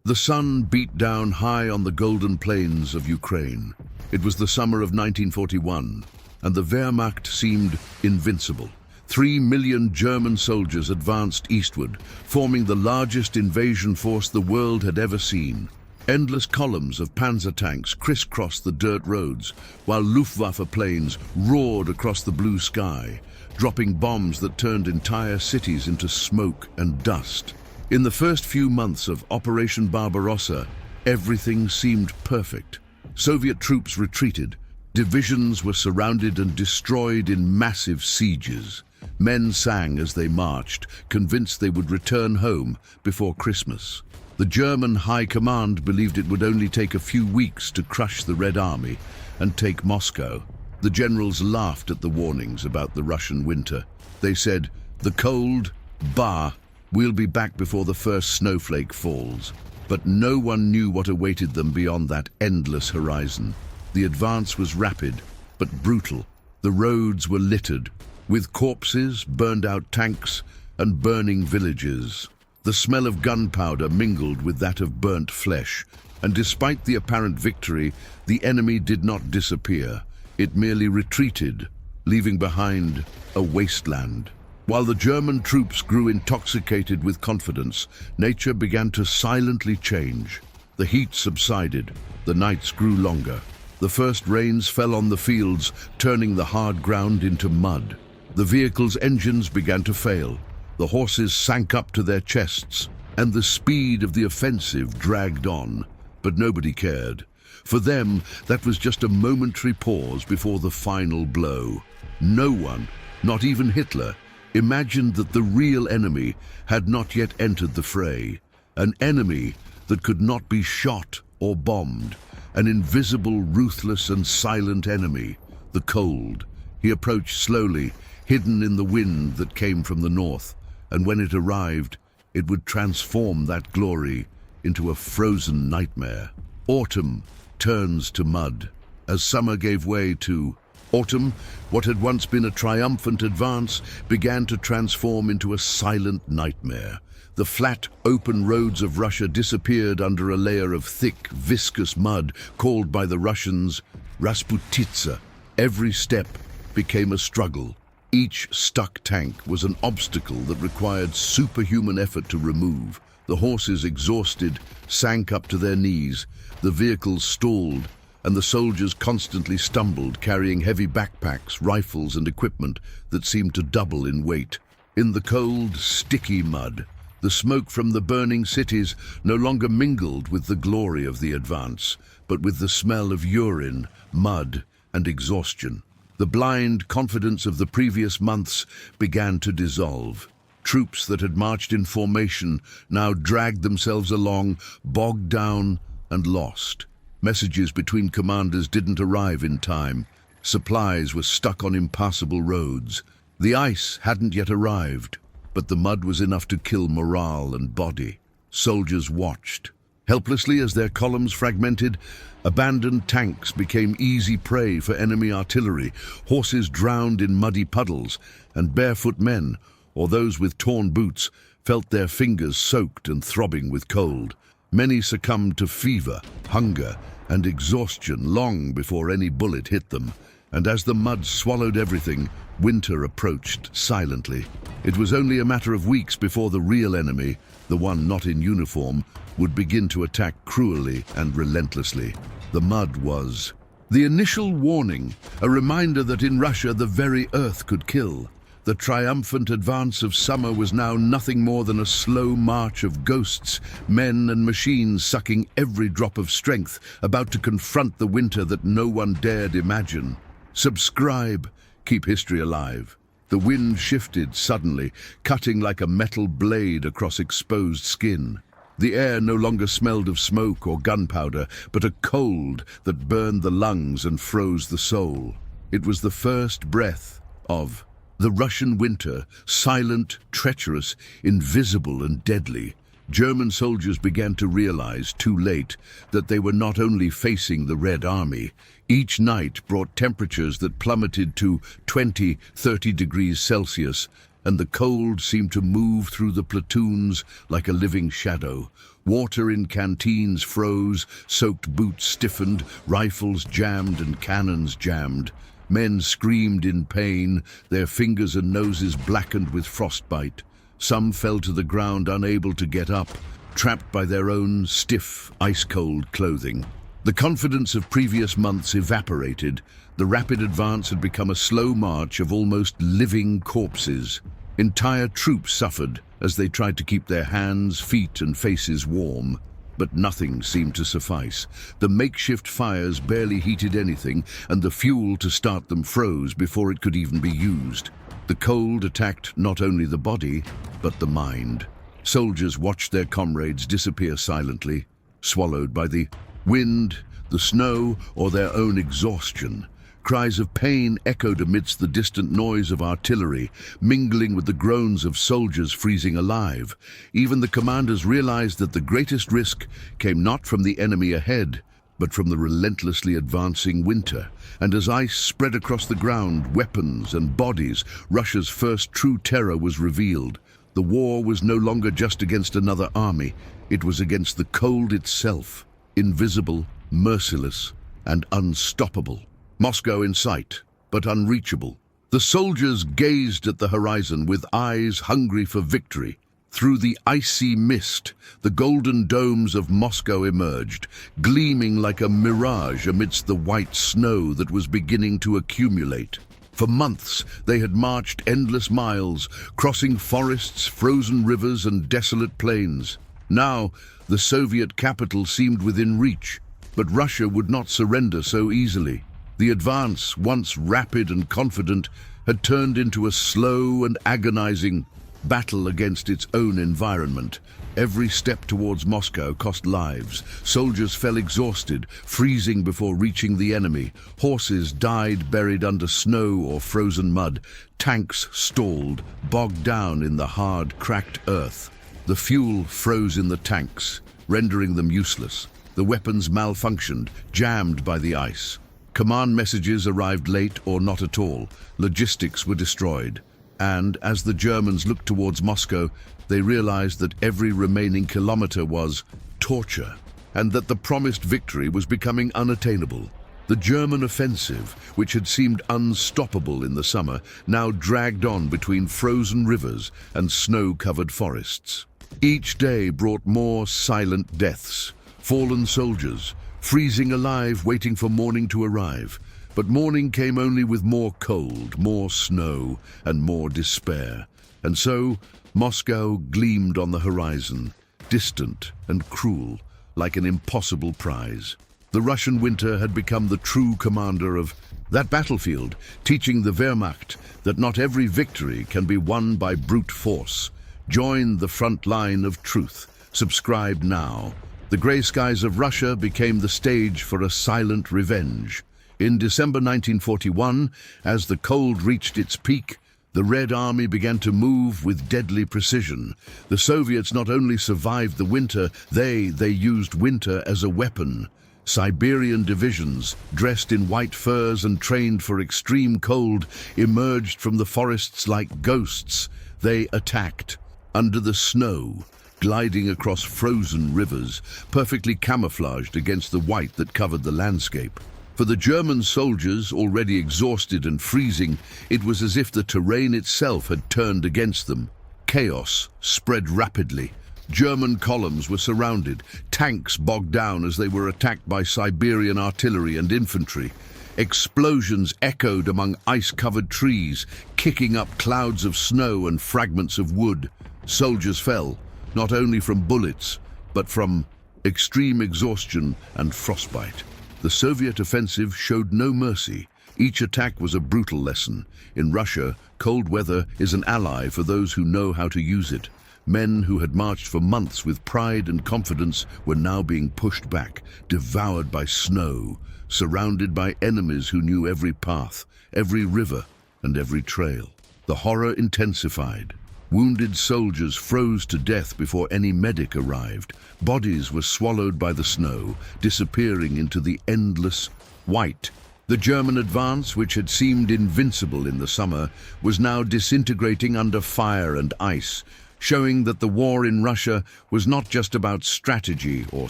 The sun beat down high on the golden plains of Ukraine. It was the summer of 1941, and the Wehrmacht seemed invincible. 3 million German soldiers advanced eastward, forming the largest invasion force the world had ever seen. Endless columns of panzer tanks crisscrossed the dirt roads, while Luftwaffe planes roared across the blue sky, dropping bombs that turned entire cities into smoke and dust. In the first few months of Operation Barbarossa, everything seemed perfect. Soviet troops retreated. Divisions were surrounded and destroyed in massive sieges. Men sang as they marched, convinced they would return home before Christmas. The German High Command believed it would only take a few weeks to crush the Red Army and take Moscow. The generals laughed at the warnings about the Russian winter. They said, "The cold, bah, we'll be back before the first snowflake falls." But no one knew what awaited them beyond that endless horizon. The advance was rapid, but brutal. The roads were littered with corpses, burned-out tanks, and burning villages. The smell of gunpowder mingled with that of burnt flesh, and despite the apparent victory, the enemy did not disappear. It merely retreated, leaving behind a wasteland. While the German troops grew intoxicated with confidence, nature began to silently change. The heat subsided, the nights grew longer. The first rains fell on the fields, turning the hard ground into mud. The vehicles' engines began to fail. The horses sank up to their chests, and the speed of the offensive dragged on. But nobody cared. For them, that was just a momentary pause before the final blow. No one, not even Hitler, imagined that the real enemy had not yet entered the fray. An enemy that could not be shot or bombed. An invisible, ruthless and silent enemy, the cold. He approached slowly, hidden in the wind that came from the north, and when it arrived, it would transform that glory into a frozen nightmare. Autumn turns to mud, as summer gave way to autumn. What had once been a triumphant advance began to transform into a silent nightmare. The flat, open roads of Russia disappeared under a layer of thick, viscous mud called by the Russians Rasputitsa. Every step became a struggle. Each stuck tank was an obstacle that required superhuman effort to remove. The horses, exhausted, sank up to their knees. The vehicles stalled, and the soldiers constantly stumbled, carrying heavy backpacks, rifles, and equipment that seemed to double in weight. In the cold, sticky mud, the smoke from the burning cities no longer mingled with the glory of the advance, but with the smell of urine, mud, and exhaustion. The blind confidence of the previous months began to dissolve. Troops that had marched in formation now dragged themselves along, bogged down and lost. Messages between commanders didn't arrive in time. Supplies were stuck on impassable roads. The ice hadn't yet arrived, but the mud was enough to kill morale and body. Soldiers watched. Helplessly as their columns fragmented, abandoned tanks became easy prey for enemy artillery. Horses drowned in muddy puddles, and barefoot men, or those with torn boots, felt their fingers soaked and throbbing with cold. Many succumbed to fever, hunger, and exhaustion long before any bullet hit them. And as the mud swallowed everything, winter approached silently. It was only a matter of weeks before the real enemy, the one not in uniform, would begin to attack cruelly and relentlessly. The mud was the initial warning, a reminder that in Russia the very earth could kill. The triumphant advance of summer was now nothing more than a slow march of ghosts, men and machines sucking every drop of strength, about to confront the winter that no one dared imagine. Subscribe, keep history alive. The wind shifted suddenly, cutting like a metal blade across exposed skin. The air no longer smelled of smoke or gunpowder, but a cold that burned the lungs and froze the soul. It was the first breath of the Russian winter, silent, treacherous, invisible and deadly. German soldiers began to realize, too late, that they were not only facing the Red Army. Each night brought temperatures that plummeted to 20-30 degrees Celsius, and the cold seemed to move through the platoons like a living shadow. Water in canteens froze, soaked boots stiffened, rifles jammed and cannons jammed. Men screamed in pain, their fingers and noses blackened with frostbite. Some fell to the ground unable to get up, trapped by their own stiff, ice-cold clothing. The confidence of previous months evaporated. The rapid advance had become a slow march of almost living corpses. Entire troops suffered as they tried to keep their hands, feet and faces warm. But nothing seemed to suffice. The makeshift fires barely heated anything, and the fuel to start them froze before it could even be used. The cold attacked not only the body, but the mind. Soldiers watched their comrades disappear silently, swallowed by the wind, the snow, or their own exhaustion. Cries of pain echoed amidst the distant noise of artillery, mingling with the groans of soldiers freezing alive. Even the commanders realized that the greatest risk came not from the enemy ahead, but from the relentlessly advancing winter. And as ice spread across the ground, weapons and bodies, Russia's first true terror was revealed. The war was no longer just against another army. It was against the cold itself, invisible, merciless, and unstoppable. Moscow in sight, but unreachable. The soldiers gazed at the horizon with eyes hungry for victory. Through the icy mist, the golden domes of Moscow emerged, gleaming like a mirage amidst the white snow that was beginning to accumulate. For months, they had marched endless miles, crossing forests, frozen rivers, and desolate plains. Now, the Soviet capital seemed within reach, but Russia would not surrender so easily. The advance, once rapid and confident, had turned into a slow and agonizing battle against its own environment. Every step towards Moscow cost lives. Soldiers fell exhausted, freezing before reaching the enemy. Horses died buried under snow or frozen mud. Tanks stalled, bogged down in the hard, cracked earth. The fuel froze in the tanks, rendering them useless. The weapons malfunctioned, jammed by the ice. Command messages arrived late or not at all. Logistics were destroyed. And as the Germans looked towards Moscow, they realized that every remaining kilometer was torture, and that the promised victory was becoming unattainable. The German offensive, which had seemed unstoppable in the summer, now dragged on between frozen rivers and snow-covered forests. Each day brought more silent deaths, fallen soldiers, freezing alive, waiting for morning to arrive. But morning came only with more cold, more snow, and more despair. And so, Moscow gleamed on the horizon, distant and cruel, like an impossible prize. The Russian winter had become the true commander of that battlefield, teaching the Wehrmacht that not every victory can be won by brute force. Join the front line of truth. Subscribe now. The grey skies of Russia became the stage for a silent revenge. In December 1941, as the cold reached its peak, the Red Army began to move with deadly precision. The Soviets not only survived the winter, they used winter as a weapon. Siberian divisions, dressed in white furs and trained for extreme cold, emerged from the forests like ghosts. They attacked under the snow, gliding across frozen rivers, perfectly camouflaged against the white that covered the landscape. For the German soldiers, already exhausted and freezing, it was as if the terrain itself had turned against them. Chaos spread rapidly. German columns were surrounded, tanks bogged down as they were attacked by Siberian artillery and infantry. Explosions echoed among ice-covered trees, kicking up clouds of snow and fragments of wood. Soldiers fell, not only from bullets, but from extreme exhaustion and frostbite. The Soviet offensive showed no mercy. Each attack was a brutal lesson. In Russia, cold weather is an ally for those who know how to use it. Men who had marched for months with pride and confidence were now being pushed back, devoured by snow, surrounded by enemies who knew every path, every river, and every trail. The horror intensified. Wounded soldiers froze to death before any medic arrived. Bodies were swallowed by the snow, disappearing into the endless white. The German advance, which had seemed invincible in the summer, was now disintegrating under fire and ice. showing that the war in Russia was not just about strategy or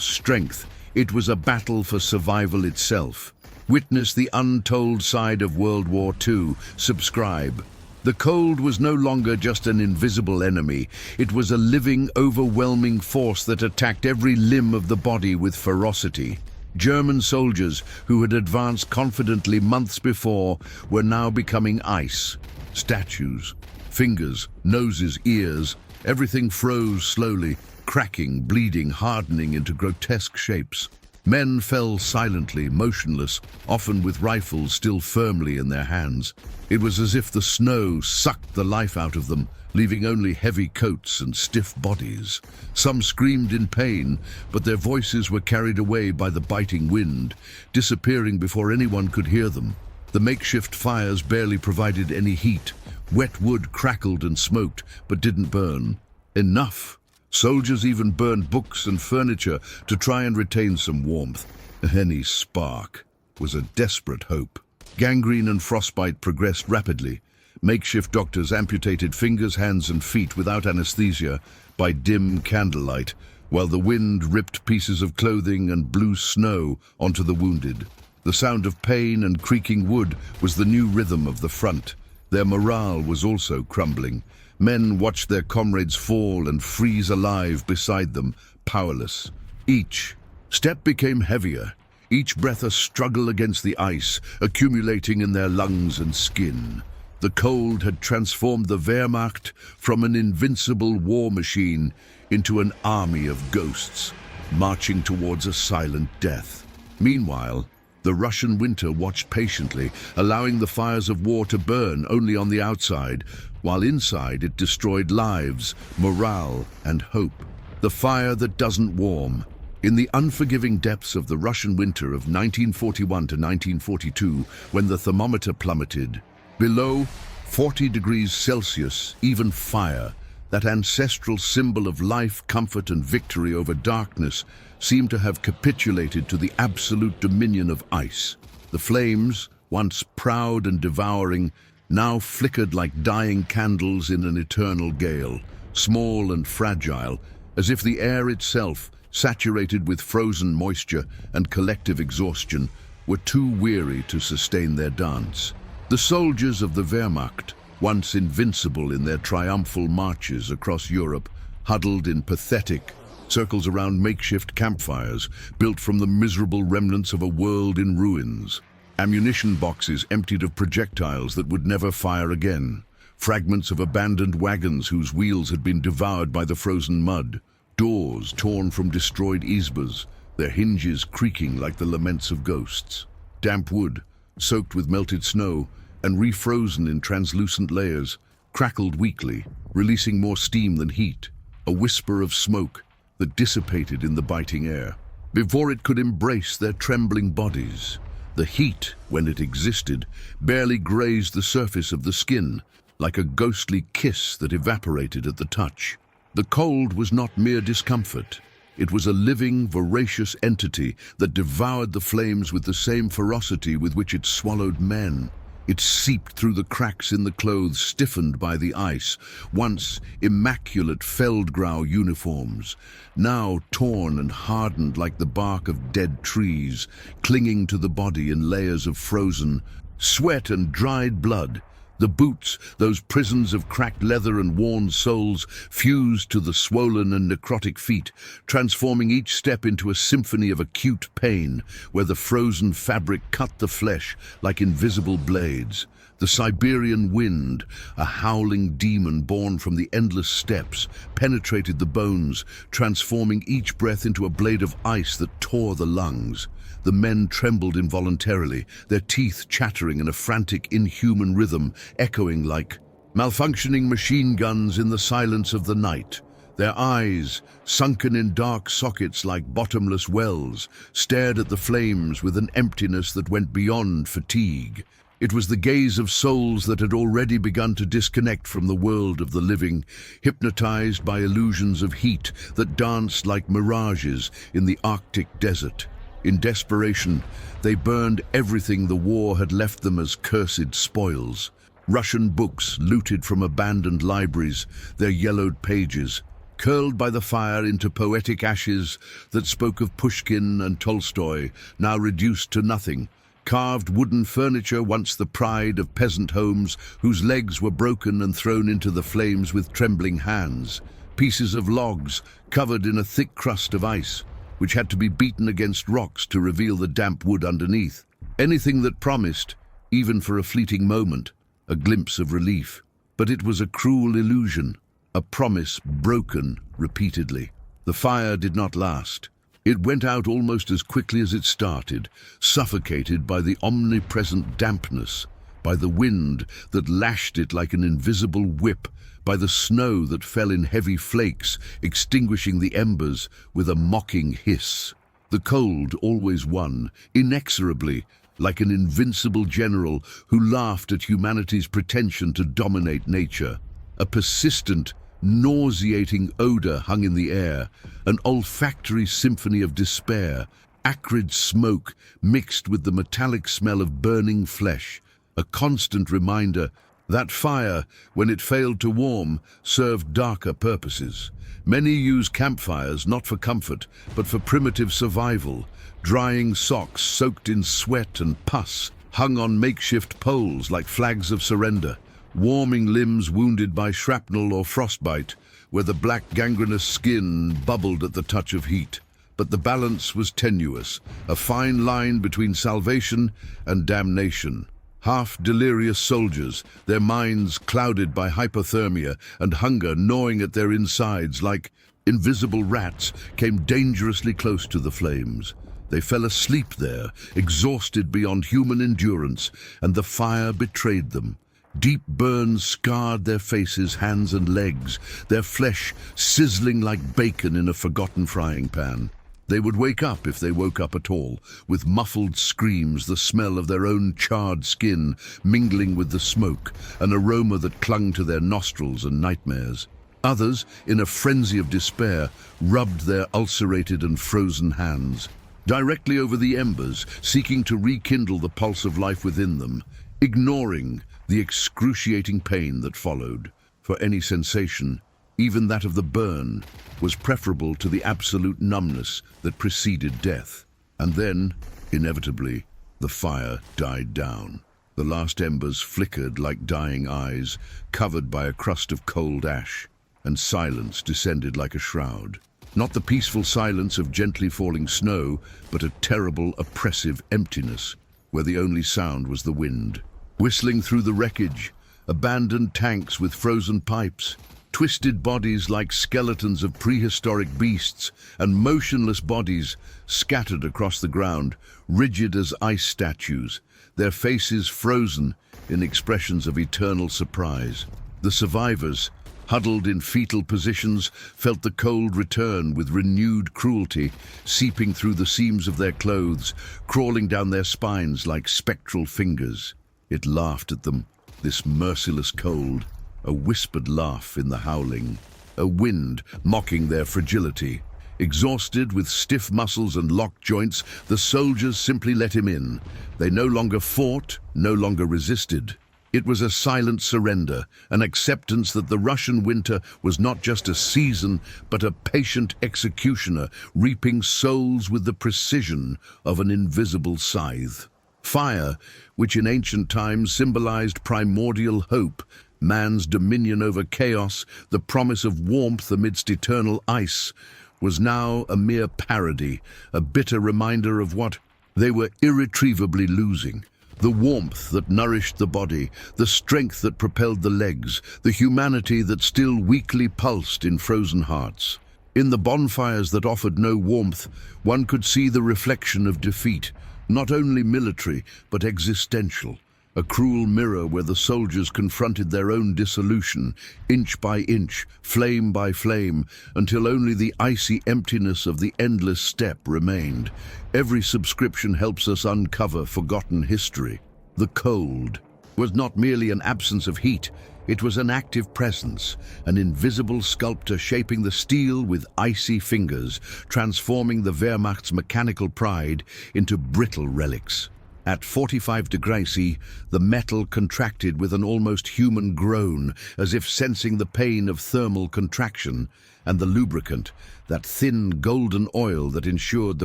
strength, it was a battle for survival itself. Witness the untold side of World War II. Subscribe. The cold was no longer just an invisible enemy, it was a living, overwhelming force that attacked every limb of the body with ferocity. German soldiers, who had advanced confidently months before, were now becoming ice. Statues, fingers, noses, ears, everything froze slowly, cracking, bleeding, hardening into grotesque shapes. Men fell silently, motionless, often with rifles still firmly in their hands. It was as if the snow sucked the life out of them, leaving only heavy coats and stiff bodies. Some screamed in pain, but their voices were carried away by the biting wind, disappearing before anyone could hear them. The makeshift fires barely provided any heat. Wet wood crackled and smoked, but didn't burn. Enough! Soldiers even burned books and furniture to try and retain some warmth. Any spark was a desperate hope. Gangrene and frostbite progressed rapidly. Makeshift doctors amputated fingers, hands and feet without anesthesia by dim candlelight, while the wind ripped pieces of clothing and blew snow onto the wounded. The sound of pain and creaking wood was the new rhythm of the front. Their morale was also crumbling. Men watched their comrades fall and freeze alive beside them, powerless. Each step became heavier, each breath a struggle against the ice, accumulating in their lungs and skin. The cold had transformed the Wehrmacht from an invincible war machine into an army of ghosts, marching towards a silent death. Meanwhile, the Russian winter watched patiently, allowing the fires of war to burn only on the outside, while inside it destroyed lives, morale, and hope. The fire that doesn't warm. In the unforgiving depths of the Russian winter of 1941 to 1942, when the thermometer plummeted, below 40 degrees Celsius, even fire, that ancestral symbol of life, comfort, and victory over darkness, seemed to have capitulated to the absolute dominion of ice. The flames, once proud and devouring, now flickered like dying candles in an eternal gale, small and fragile, as if the air itself, saturated with frozen moisture and collective exhaustion, were too weary to sustain their dance. The soldiers of the Wehrmacht, once invincible in their triumphal marches across Europe, huddled in pathetic circles around makeshift campfires built from the miserable remnants of a world in ruins. Ammunition boxes emptied of projectiles that would never fire again. Fragments of abandoned wagons whose wheels had been devoured by the frozen mud. Doors torn from destroyed izbas, their hinges creaking like the laments of ghosts. Damp wood, soaked with melted snow and refrozen in translucent layers, crackled weakly, releasing more steam than heat. A whisper of smoke that dissipated in the biting air before it could embrace their trembling bodies. The heat, when it existed, barely grazed the surface of the skin, like a ghostly kiss that evaporated at the touch. The cold was not mere discomfort. It was a living, voracious entity that devoured the flames with the same ferocity with which it swallowed men. It seeped through the cracks in the clothes stiffened by the ice, once immaculate Feldgrau uniforms, now torn and hardened like the bark of dead trees, clinging to the body in layers of frozen sweat and dried blood. The boots, those prisons of cracked leather and worn soles, fused to the swollen and necrotic feet, transforming each step into a symphony of acute pain, where the frozen fabric cut the flesh like invisible blades. The Siberian wind, a howling demon born from the endless steppes, penetrated the bones, transforming each breath into a blade of ice that tore the lungs. The men trembled involuntarily, their teeth chattering in a frantic, inhuman rhythm, echoing like malfunctioning machine guns in the silence of the night. Their eyes, sunken in dark sockets like bottomless wells, stared at the flames with an emptiness that went beyond fatigue. It was the gaze of souls that had already begun to disconnect from the world of the living, hypnotized by illusions of heat that danced like mirages in the Arctic desert. In desperation, they burned everything the war had left them as cursed spoils. Russian books looted from abandoned libraries, their yellowed pages, curled by the fire into poetic ashes that spoke of Pushkin and Tolstoy, now reduced to nothing. Carved wooden furniture, once the pride of peasant homes, whose legs were broken and thrown into the flames with trembling hands. Pieces of logs covered in a thick crust of ice, which had to be beaten against rocks to reveal the damp wood underneath. Anything that promised, even for a fleeting moment, a glimpse of relief. But it was a cruel illusion, a promise broken repeatedly. The fire did not last. It went out almost as quickly as it started, suffocated by the omnipresent dampness, by the wind that lashed it like an invisible whip, by the snow that fell in heavy flakes, extinguishing the embers with a mocking hiss. The cold always won, inexorably, like an invincible general who laughed at humanity's pretension to dominate nature. A persistent, nauseating odor hung in the air, an olfactory symphony of despair, acrid smoke mixed with the metallic smell of burning flesh, a constant reminder that fire, when it failed to warm, served darker purposes. Many use campfires not for comfort, but for primitive survival. Drying socks soaked in sweat and pus hung on makeshift poles like flags of surrender. Warming limbs wounded by shrapnel or frostbite, where the black gangrenous skin bubbled at the touch of heat. But the balance was tenuous, a fine line between salvation and damnation. Half-delirious soldiers, their minds clouded by hypothermia and hunger gnawing at their insides like invisible rats, came dangerously close to the flames. They fell asleep there, exhausted beyond human endurance, and the fire betrayed them. Deep burns scarred their faces, hands and legs, their flesh sizzling like bacon in a forgotten frying pan. They would wake up, if they woke up at all, with muffled screams, the smell of their own charred skin mingling with the smoke, an aroma that clung to their nostrils and nightmares. Others, in a frenzy of despair, rubbed their ulcerated and frozen hands, directly over the embers, seeking to rekindle the pulse of life within them, ignoring the excruciating pain that followed. For any sensation, even that of the burn, was preferable to the absolute numbness that preceded death. And then, inevitably, the fire died down. The last embers flickered like dying eyes, covered by a crust of cold ash, and silence descended like a shroud. Not the peaceful silence of gently falling snow, but a terrible, oppressive emptiness, where the only sound was the wind. Whistling through the wreckage, abandoned tanks with frozen pipes, twisted bodies like skeletons of prehistoric beasts, and motionless bodies scattered across the ground, rigid as ice statues, their faces frozen in expressions of eternal surprise. The survivors, huddled in fetal positions, felt the cold return with renewed cruelty, seeping through the seams of their clothes, crawling down their spines like spectral fingers. It laughed at them, this merciless cold, a whispered laugh in the howling, a wind mocking their fragility. Exhausted with stiff muscles and locked joints, the soldiers simply let him in. They no longer fought, no longer resisted. It was a silent surrender, an acceptance that the Russian winter was not just a season, but a patient executioner, reaping souls with the precision of an invisible scythe. Fire, which in ancient times symbolized primordial hope, man's dominion over chaos, the promise of warmth amidst eternal ice, was now a mere parody, a bitter reminder of what they were irretrievably losing. The warmth that nourished the body, the strength that propelled the legs, the humanity that still weakly pulsed in frozen hearts. In the bonfires that offered no warmth, one could see the reflection of defeat, not only military, but existential. A cruel mirror where the soldiers confronted their own dissolution, inch by inch, flame by flame, until only the icy emptiness of the endless steppe remained. Every subscription helps us uncover forgotten history. The cold was not merely an absence of heat, it was an active presence, an invisible sculptor shaping the steel with icy fingers, transforming the Wehrmacht's mechanical pride into brittle relics. At 45 degrees C, the metal contracted with an almost human groan, as if sensing the pain of thermal contraction, and the lubricant, that thin golden oil that ensured the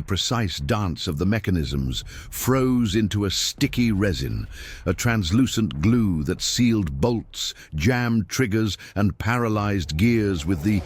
precise dance of the mechanisms, froze into a sticky resin, a translucent glue that sealed bolts, jammed triggers, and paralyzed gears with the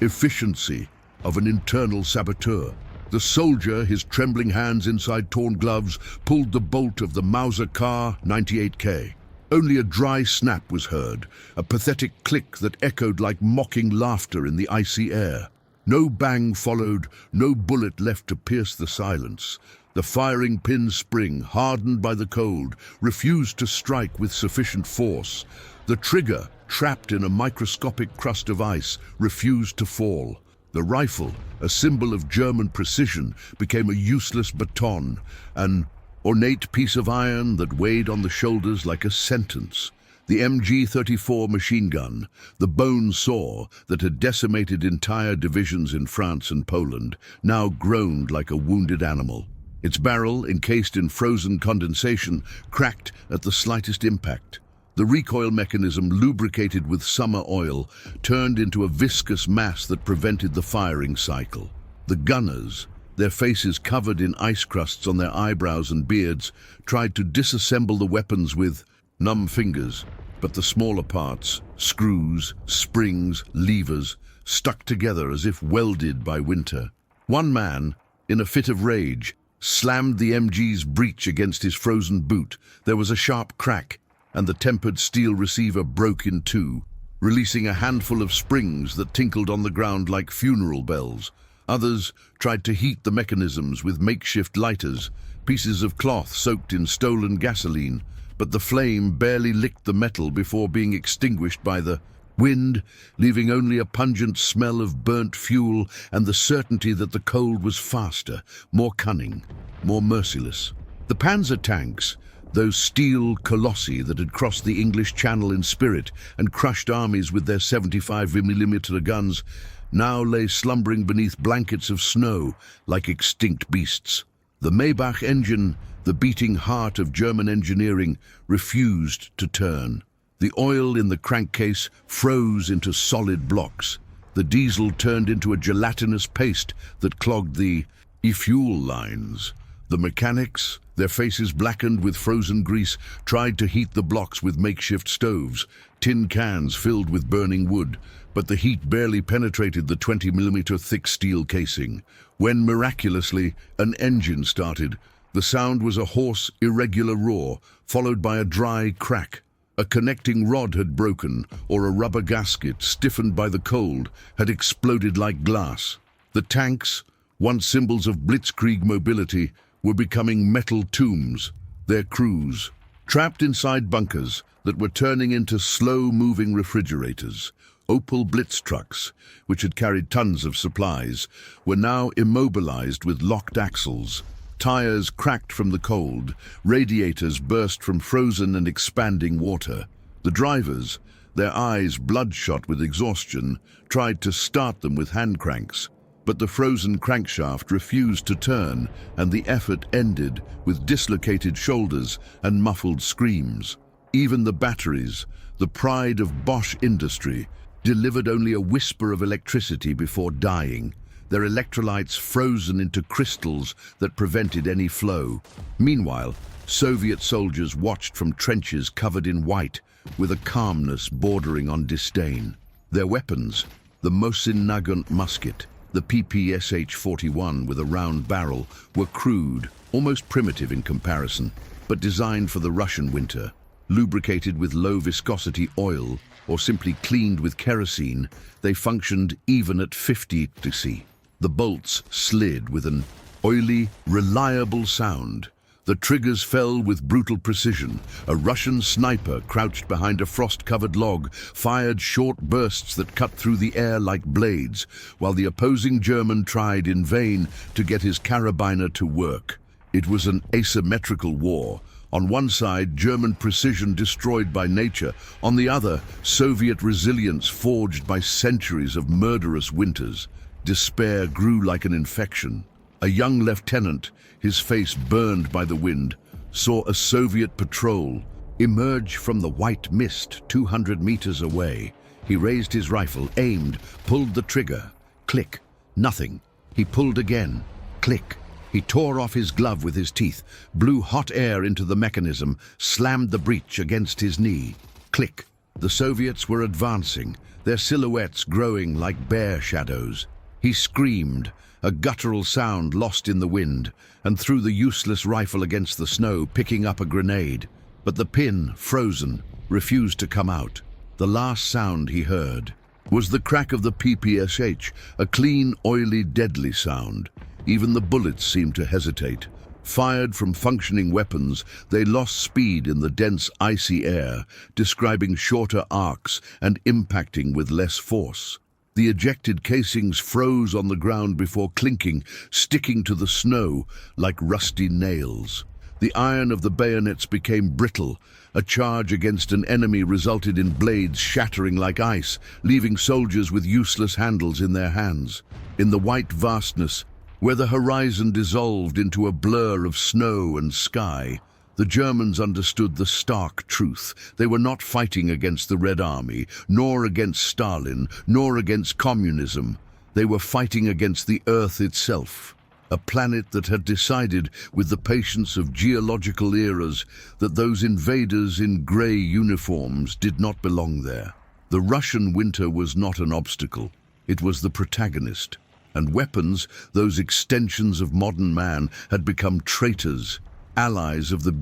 efficiency of an internal saboteur. The soldier, his trembling hands inside torn gloves, pulled the bolt of the Mauser Car 98K. Only a dry snap was heard, a pathetic click that echoed like mocking laughter in the icy air. No bang followed, no bullet left to pierce the silence. The firing pin spring, hardened by the cold, refused to strike with sufficient force. The trigger, trapped in a microscopic crust of ice, refused to fall. The rifle, a symbol of German precision, became a useless baton, an ornate piece of iron that weighed on the shoulders like a sentence. The MG-34 machine gun, the bone saw that had decimated entire divisions in France and Poland, now groaned like a wounded animal. Its barrel, encased in frozen condensation, cracked at the slightest impact. The recoil mechanism, lubricated with summer oil, turned into a viscous mass that prevented the firing cycle. The gunners, their faces covered in ice crusts on their eyebrows and beards, tried to disassemble the weapons with numb fingers, but the smaller parts, screws, springs, levers, stuck together as if welded by winter. One man, in a fit of rage, slammed the MG's breech against his frozen boot. There was a sharp crack, and the tempered steel receiver broke in two, releasing a handful of springs that tinkled on the ground like funeral bells. Others tried to heat the mechanisms with makeshift lighters, pieces of cloth soaked in stolen gasoline, but the flame barely licked the metal before being extinguished by the wind, leaving only a pungent smell of burnt fuel and the certainty that the cold was faster, more cunning, more merciless. The Panzer tanks, those steel colossi that had crossed the English Channel in spirit and crushed armies with their 75mm guns, now lay slumbering beneath blankets of snow like extinct beasts. The Maybach engine, the beating heart of German engineering, refused to turn. The oil in the crankcase froze into solid blocks. The diesel turned into a gelatinous paste that clogged the e-fuel lines. The mechanics, their faces blackened with frozen grease, tried to heat the blocks with makeshift stoves, tin cans filled with burning wood, but the heat barely penetrated the 20mm thick steel casing. When, miraculously, an engine started, the sound was a hoarse, irregular roar, followed by a dry crack. A connecting rod had broken, or a rubber gasket, stiffened by the cold, had exploded like glass. The tanks, once symbols of blitzkrieg mobility, were becoming metal tombs, their crews, trapped inside bunkers that were turning into slow-moving refrigerators. Opel Blitz trucks, which had carried tons of supplies, were now immobilized with locked axles. Tires cracked from the cold, radiators burst from frozen and expanding water. The drivers, their eyes bloodshot with exhaustion, tried to start them with hand cranks, but the frozen crankshaft refused to turn, and the effort ended with dislocated shoulders and muffled screams. Even the batteries, the pride of Bosch industry, delivered only a whisper of electricity before dying, their electrolytes frozen into crystals that prevented any flow. Meanwhile, Soviet soldiers watched from trenches covered in white, with a calmness bordering on disdain. Their weapons, the Mosin Nagant musket, the PPSH-41 with a round barrel, were crude, almost primitive in comparison, but designed for the Russian winter. Lubricated with low-viscosity oil, or simply cleaned with kerosene, they functioned even at 50 degrees C. The bolts slid with an oily, reliable sound. The triggers fell with brutal precision. A Russian sniper, crouched behind a frost-covered log, fired short bursts that cut through the air like blades, while the opposing German tried in vain to get his carabiner to work. It was an asymmetrical war. On one side, German precision destroyed by nature. On the other, Soviet resilience forged by centuries of murderous winters. Despair grew like an infection. A young lieutenant, his face burned by the wind, saw a Soviet patrol emerge from the white mist 200 meters away. He raised his rifle, aimed, pulled the trigger. Click. Nothing. He pulled again. Click. He tore off his glove with his teeth, blew hot air into the mechanism, slammed the breech against his knee. Click. The Soviets were advancing, their silhouettes growing like bear shadows. He screamed, a guttural sound lost in the wind, and threw the useless rifle against the snow, picking up a grenade. But the pin, frozen, refused to come out. The last sound he heard was the crack of the PPSH, a clean, oily, deadly sound. Even the bullets seemed to hesitate. Fired from functioning weapons, they lost speed in the dense, icy air, describing shorter arcs and impacting with less force. The ejected casings froze on the ground before clinking, sticking to the snow like rusty nails. The iron of the bayonets became brittle. A charge against an enemy resulted in blades shattering like ice, leaving soldiers with useless handles in their hands. In the white vastness, where the horizon dissolved into a blur of snow and sky, the Germans understood the stark truth. They were not fighting against the Red Army, nor against Stalin, nor against communism. They were fighting against the Earth itself, a planet that had decided, with the patience of geological eras, that those invaders in grey uniforms did not belong there. The Russian winter was not an obstacle. It was the protagonist. And weapons, those extensions of modern man, had become traitors, allies of the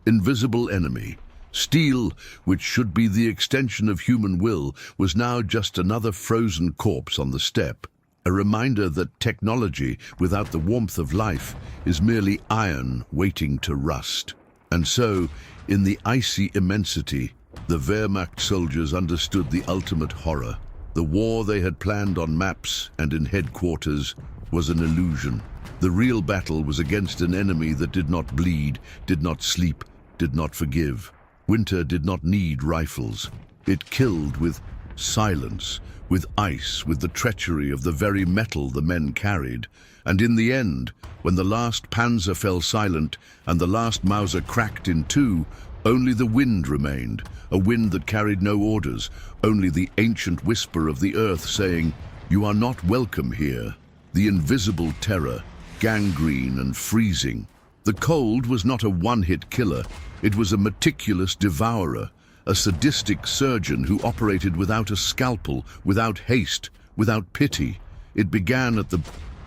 invisible enemy. Steel, which should be the extension of human will, was now just another frozen corpse on the steppe, a reminder that technology, without the warmth of life, is merely iron waiting to rust. And so, in the icy immensity, the Wehrmacht soldiers understood the ultimate horror. The war they had planned on maps and in headquarters was an illusion. The real battle was against an enemy that did not bleed, did not sleep, did not forgive. Winter did not need rifles. It killed with silence, with ice, with the treachery of the very metal the men carried. And in the end, when the last Panzer fell silent and the last Mauser cracked in two, only the wind remained, a wind that carried no orders, only the ancient whisper of the earth saying, "You are not welcome here." The invisible terror, gangrene and freezing. The cold was not a one-hit killer. It was a meticulous devourer, a sadistic surgeon who operated without a scalpel, without haste, without pity. It began at the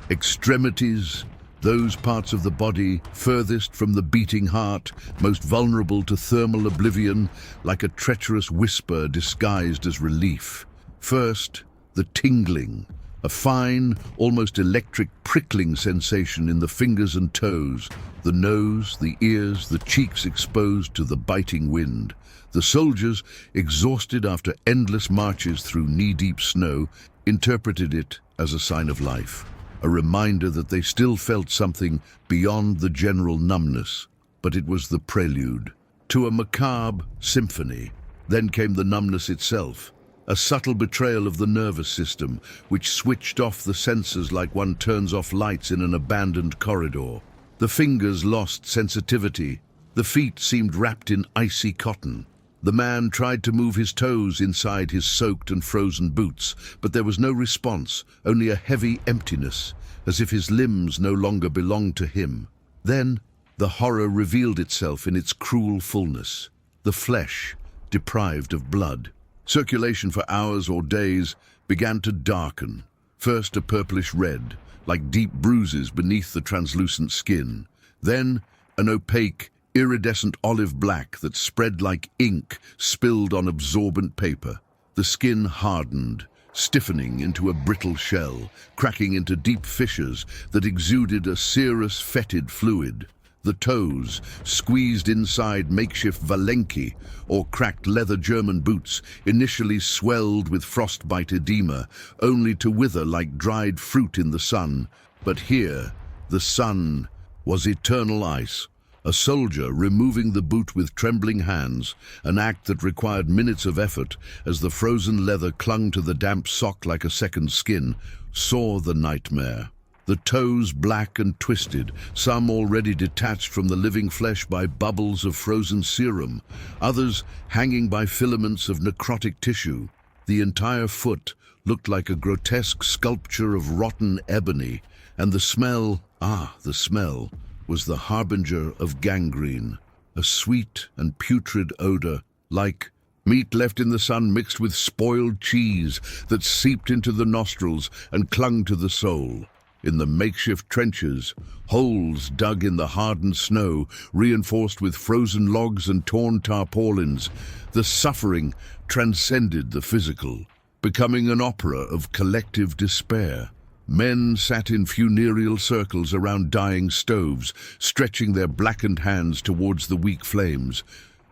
extremities, those parts of the body furthest from the beating heart, most vulnerable to thermal oblivion, like a treacherous whisper disguised as relief. First, the tingling, a fine, almost electric prickling sensation in the fingers and toes, the nose, the ears, the cheeks exposed to the biting wind. The soldiers, exhausted after endless marches through knee-deep snow, interpreted it as a sign of life, a reminder that they still felt something beyond the general numbness. But it was the prelude to a macabre symphony. Then came the numbness itself, a subtle betrayal of the nervous system, which switched off the sensors like one turns off lights in an abandoned corridor. The fingers lost sensitivity. The feet seemed wrapped in icy cotton. The man tried to move his toes inside his soaked and frozen boots, but there was no response, only a heavy emptiness, as if his limbs no longer belonged to him. Then the horror revealed itself in its cruel fullness. The flesh, deprived of blood. Circulation for hours or days began to darken, first a purplish red, like deep bruises beneath the translucent skin, then an opaque, iridescent olive black that spread like ink spilled on absorbent paper. The skin hardened, stiffening into a brittle shell, cracking into deep fissures that exuded a serous, fetid fluid. The toes, squeezed inside makeshift valenki, or cracked leather German boots, initially swelled with frostbite edema, only to wither like dried fruit in the sun. But here, the sun was eternal ice. A soldier removing the boot with trembling hands, an act that required minutes of effort as the frozen leather clung to the damp sock like a second skin, saw the nightmare. The the toes black and twisted, some already detached from the living flesh by bubbles of frozen serum, others hanging by filaments of necrotic tissue. The entire foot looked like a grotesque sculpture of rotten ebony, and the smell, the smell, was the harbinger of gangrene, a sweet and putrid odor, like meat left in the sun mixed with spoiled cheese that seeped into the nostrils and clung to the soul. In the makeshift trenches, holes dug in the hardened snow, reinforced with frozen logs and torn tarpaulins, the suffering transcended the physical, becoming an opera of collective despair. Men sat in funereal circles around dying stoves, stretching their blackened hands towards the weak flames.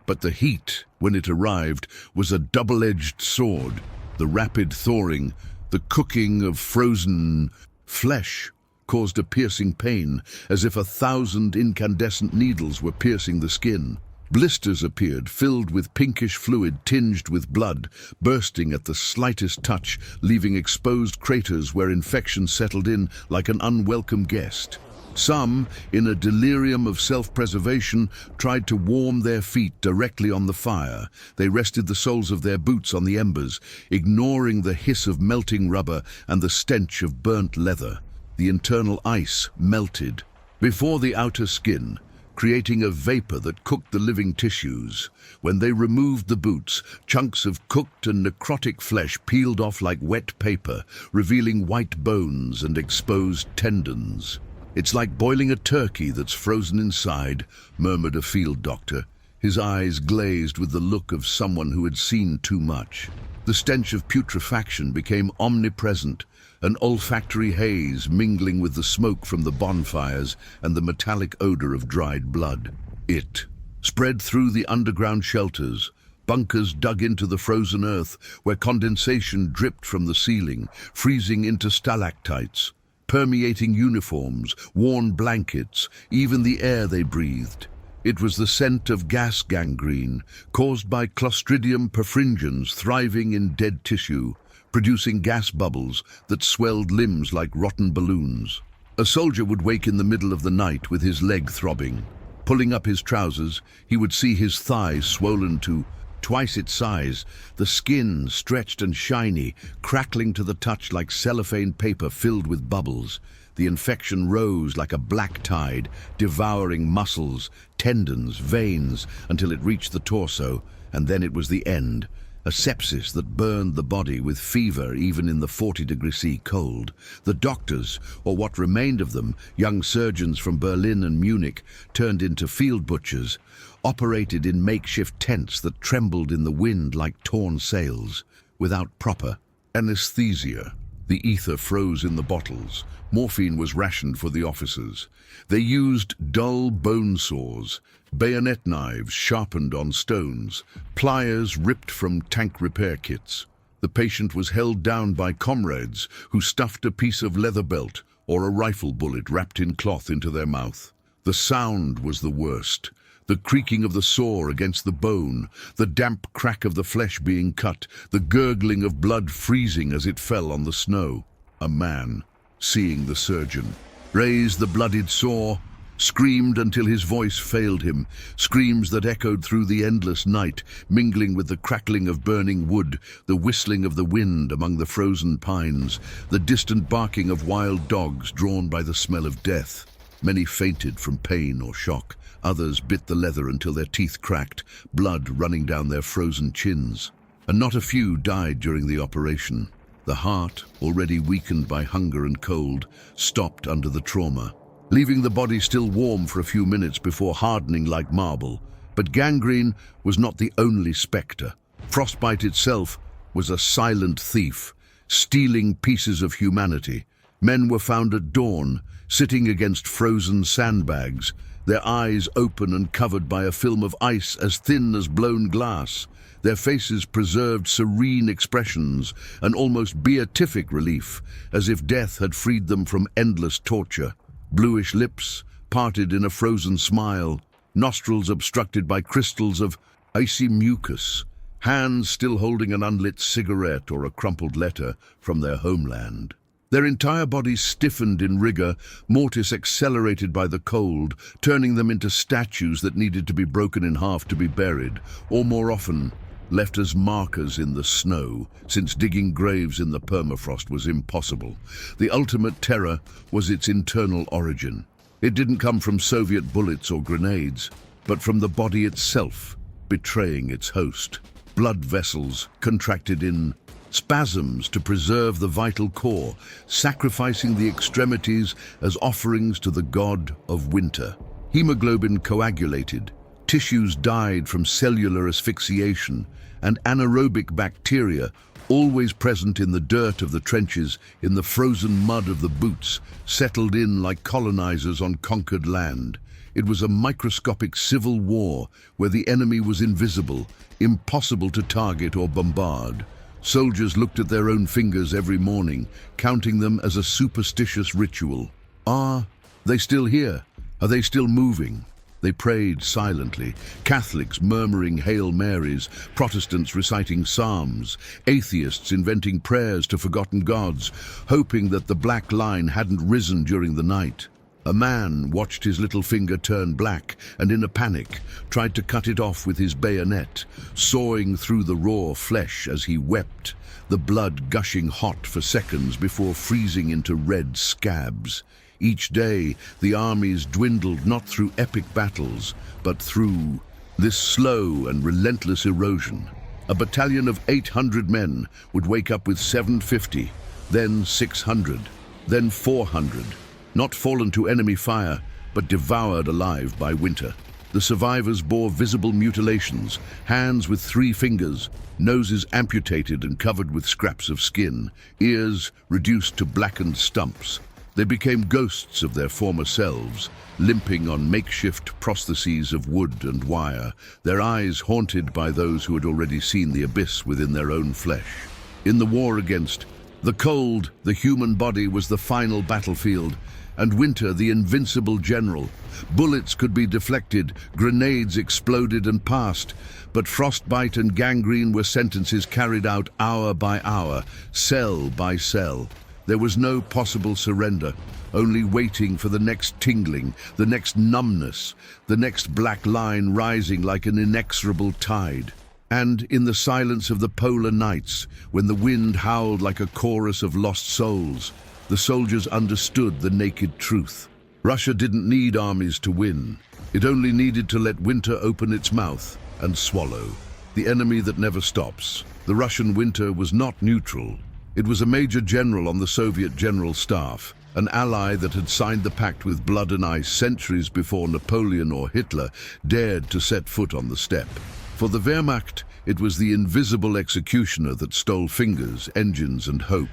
But the heat, when it arrived, was a double-edged sword. The rapid thawing, the cooking of frozen flesh caused a piercing pain, as if 1,000 incandescent needles were piercing the skin. Blisters appeared, filled with pinkish fluid tinged with blood, bursting at the slightest touch, leaving exposed craters where infection settled in like an unwelcome guest. Some, in a delirium of self-preservation, tried to warm their feet directly on the fire. They rested the soles of their boots on the embers, ignoring the hiss of melting rubber and the stench of burnt leather. The internal ice melted before the outer skin, creating a vapor that cooked the living tissues. When they removed the boots, chunks of cooked and necrotic flesh peeled off like wet paper, revealing white bones and exposed tendons. "It's like boiling a turkey that's frozen inside," murmured a field doctor, his eyes glazed with the look of someone who had seen too much. The stench of putrefaction became omnipresent, an olfactory haze mingling with the smoke from the bonfires and the metallic odor of dried blood. It spread through the underground shelters, bunkers dug into the frozen earth where condensation dripped from the ceiling, freezing into stalactites, permeating uniforms, worn blankets, even the air they breathed. It was the scent of gas gangrene, caused by Clostridium perfringens thriving in dead tissue, producing gas bubbles that swelled limbs like rotten balloons. A soldier would wake in the middle of the night with his leg throbbing. Pulling up his trousers, he would see his thigh swollen to twice its size, the skin stretched and shiny, crackling to the touch like cellophane paper filled with bubbles. The infection rose like a black tide, devouring muscles, tendons, veins, until it reached the torso, and then it was the end. A sepsis that burned the body with fever even in the 40°C cold. The doctors, or what remained of them, young surgeons from Berlin and Munich, turned into field butchers, operated in makeshift tents that trembled in the wind like torn sails. Without proper anesthesia, the ether froze in the bottles. Morphine was rationed for the officers. They used dull bone saws, bayonet knives sharpened on stones, pliers ripped from tank repair kits. The patient was held down by comrades who stuffed a piece of leather belt or a rifle bullet wrapped in cloth into their mouth. The sound was the worst. The creaking of the saw against the bone, the damp crack of the flesh being cut, the gurgling of blood freezing as it fell on the snow. A man, seeing the surgeon, raised the bloodied saw, screamed until his voice failed him, screams that echoed through the endless night, mingling with the crackling of burning wood, the whistling of the wind among the frozen pines, the distant barking of wild dogs drawn by the smell of death. Many fainted from pain or shock. Others bit the leather until their teeth cracked, blood running down their frozen chins. And not a few died during the operation. The heart, already weakened by hunger and cold, stopped under the trauma, leaving the body still warm for a few minutes before hardening like marble. But gangrene was not the only spectre. Frostbite itself was a silent thief, stealing pieces of humanity. Men were found at dawn, sitting against frozen sandbags, their eyes open and covered by a film of ice as thin as blown glass. Their faces preserved serene expressions, an almost beatific relief, as if death had freed them from endless torture. Bluish lips parted in a frozen smile, nostrils obstructed by crystals of icy mucus, hands still holding an unlit cigarette or a crumpled letter from their homeland. Their entire bodies stiffened in rigor, mortis accelerated by the cold, turning them into statues that needed to be broken in half to be buried, or more often, left as markers in the snow, since digging graves in the permafrost was impossible. The ultimate terror was its internal origin. It didn't come from Soviet bullets or grenades, but from the body itself, betraying its host. Blood vessels contracted in spasms to preserve the vital core, sacrificing the extremities as offerings to the god of winter. Hemoglobin coagulated, tissues died from cellular asphyxiation, and anaerobic bacteria, always present in the dirt of the trenches, in the frozen mud of the boots, settled in like colonizers on conquered land. It was a microscopic civil war where the enemy was invisible, impossible to target or bombard. Soldiers looked at their own fingers every morning, counting them as a superstitious ritual. Are they still here? Are they still moving? They prayed silently, Catholics murmuring Hail Marys, Protestants reciting psalms, atheists inventing prayers to forgotten gods, hoping that the black line hadn't risen during the night. A man watched his little finger turn black and in a panic tried to cut it off with his bayonet, sawing through the raw flesh as he wept, the blood gushing hot for seconds before freezing into red scabs. Each day, the armies dwindled not through epic battles, but through this slow and relentless erosion. A battalion of 800 men would wake up with 750, then 600, then 400. Not fallen to enemy fire, but devoured alive by winter. The survivors bore visible mutilations, hands with 3 fingers, noses amputated and covered with scraps of skin, ears reduced to blackened stumps. They became ghosts of their former selves, limping on makeshift prostheses of wood and wire, their eyes haunted by those who had already seen the abyss within their own flesh. In the war against the cold, the human body was the final battlefield, and winter the invincible general. Bullets could be deflected, grenades exploded and passed, but frostbite and gangrene were sentences carried out hour by hour, cell by cell. There was no possible surrender, only waiting for the next tingling, the next numbness, the next black line rising like an inexorable tide. And in the silence of the polar nights, when the wind howled like a chorus of lost souls, the soldiers understood the naked truth. Russia didn't need armies to win. It only needed to let winter open its mouth and swallow. The enemy that never stops. The Russian winter was not neutral. It was a major general on the Soviet General Staff, an ally that had signed the pact with blood and ice centuries before Napoleon or Hitler dared to set foot on the steppe. For the Wehrmacht, it was the invisible executioner that stole fingers, engines, and hope.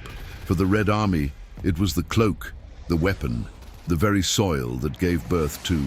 For the Red Army, it was the cloak, the weapon, the very soil that gave birth to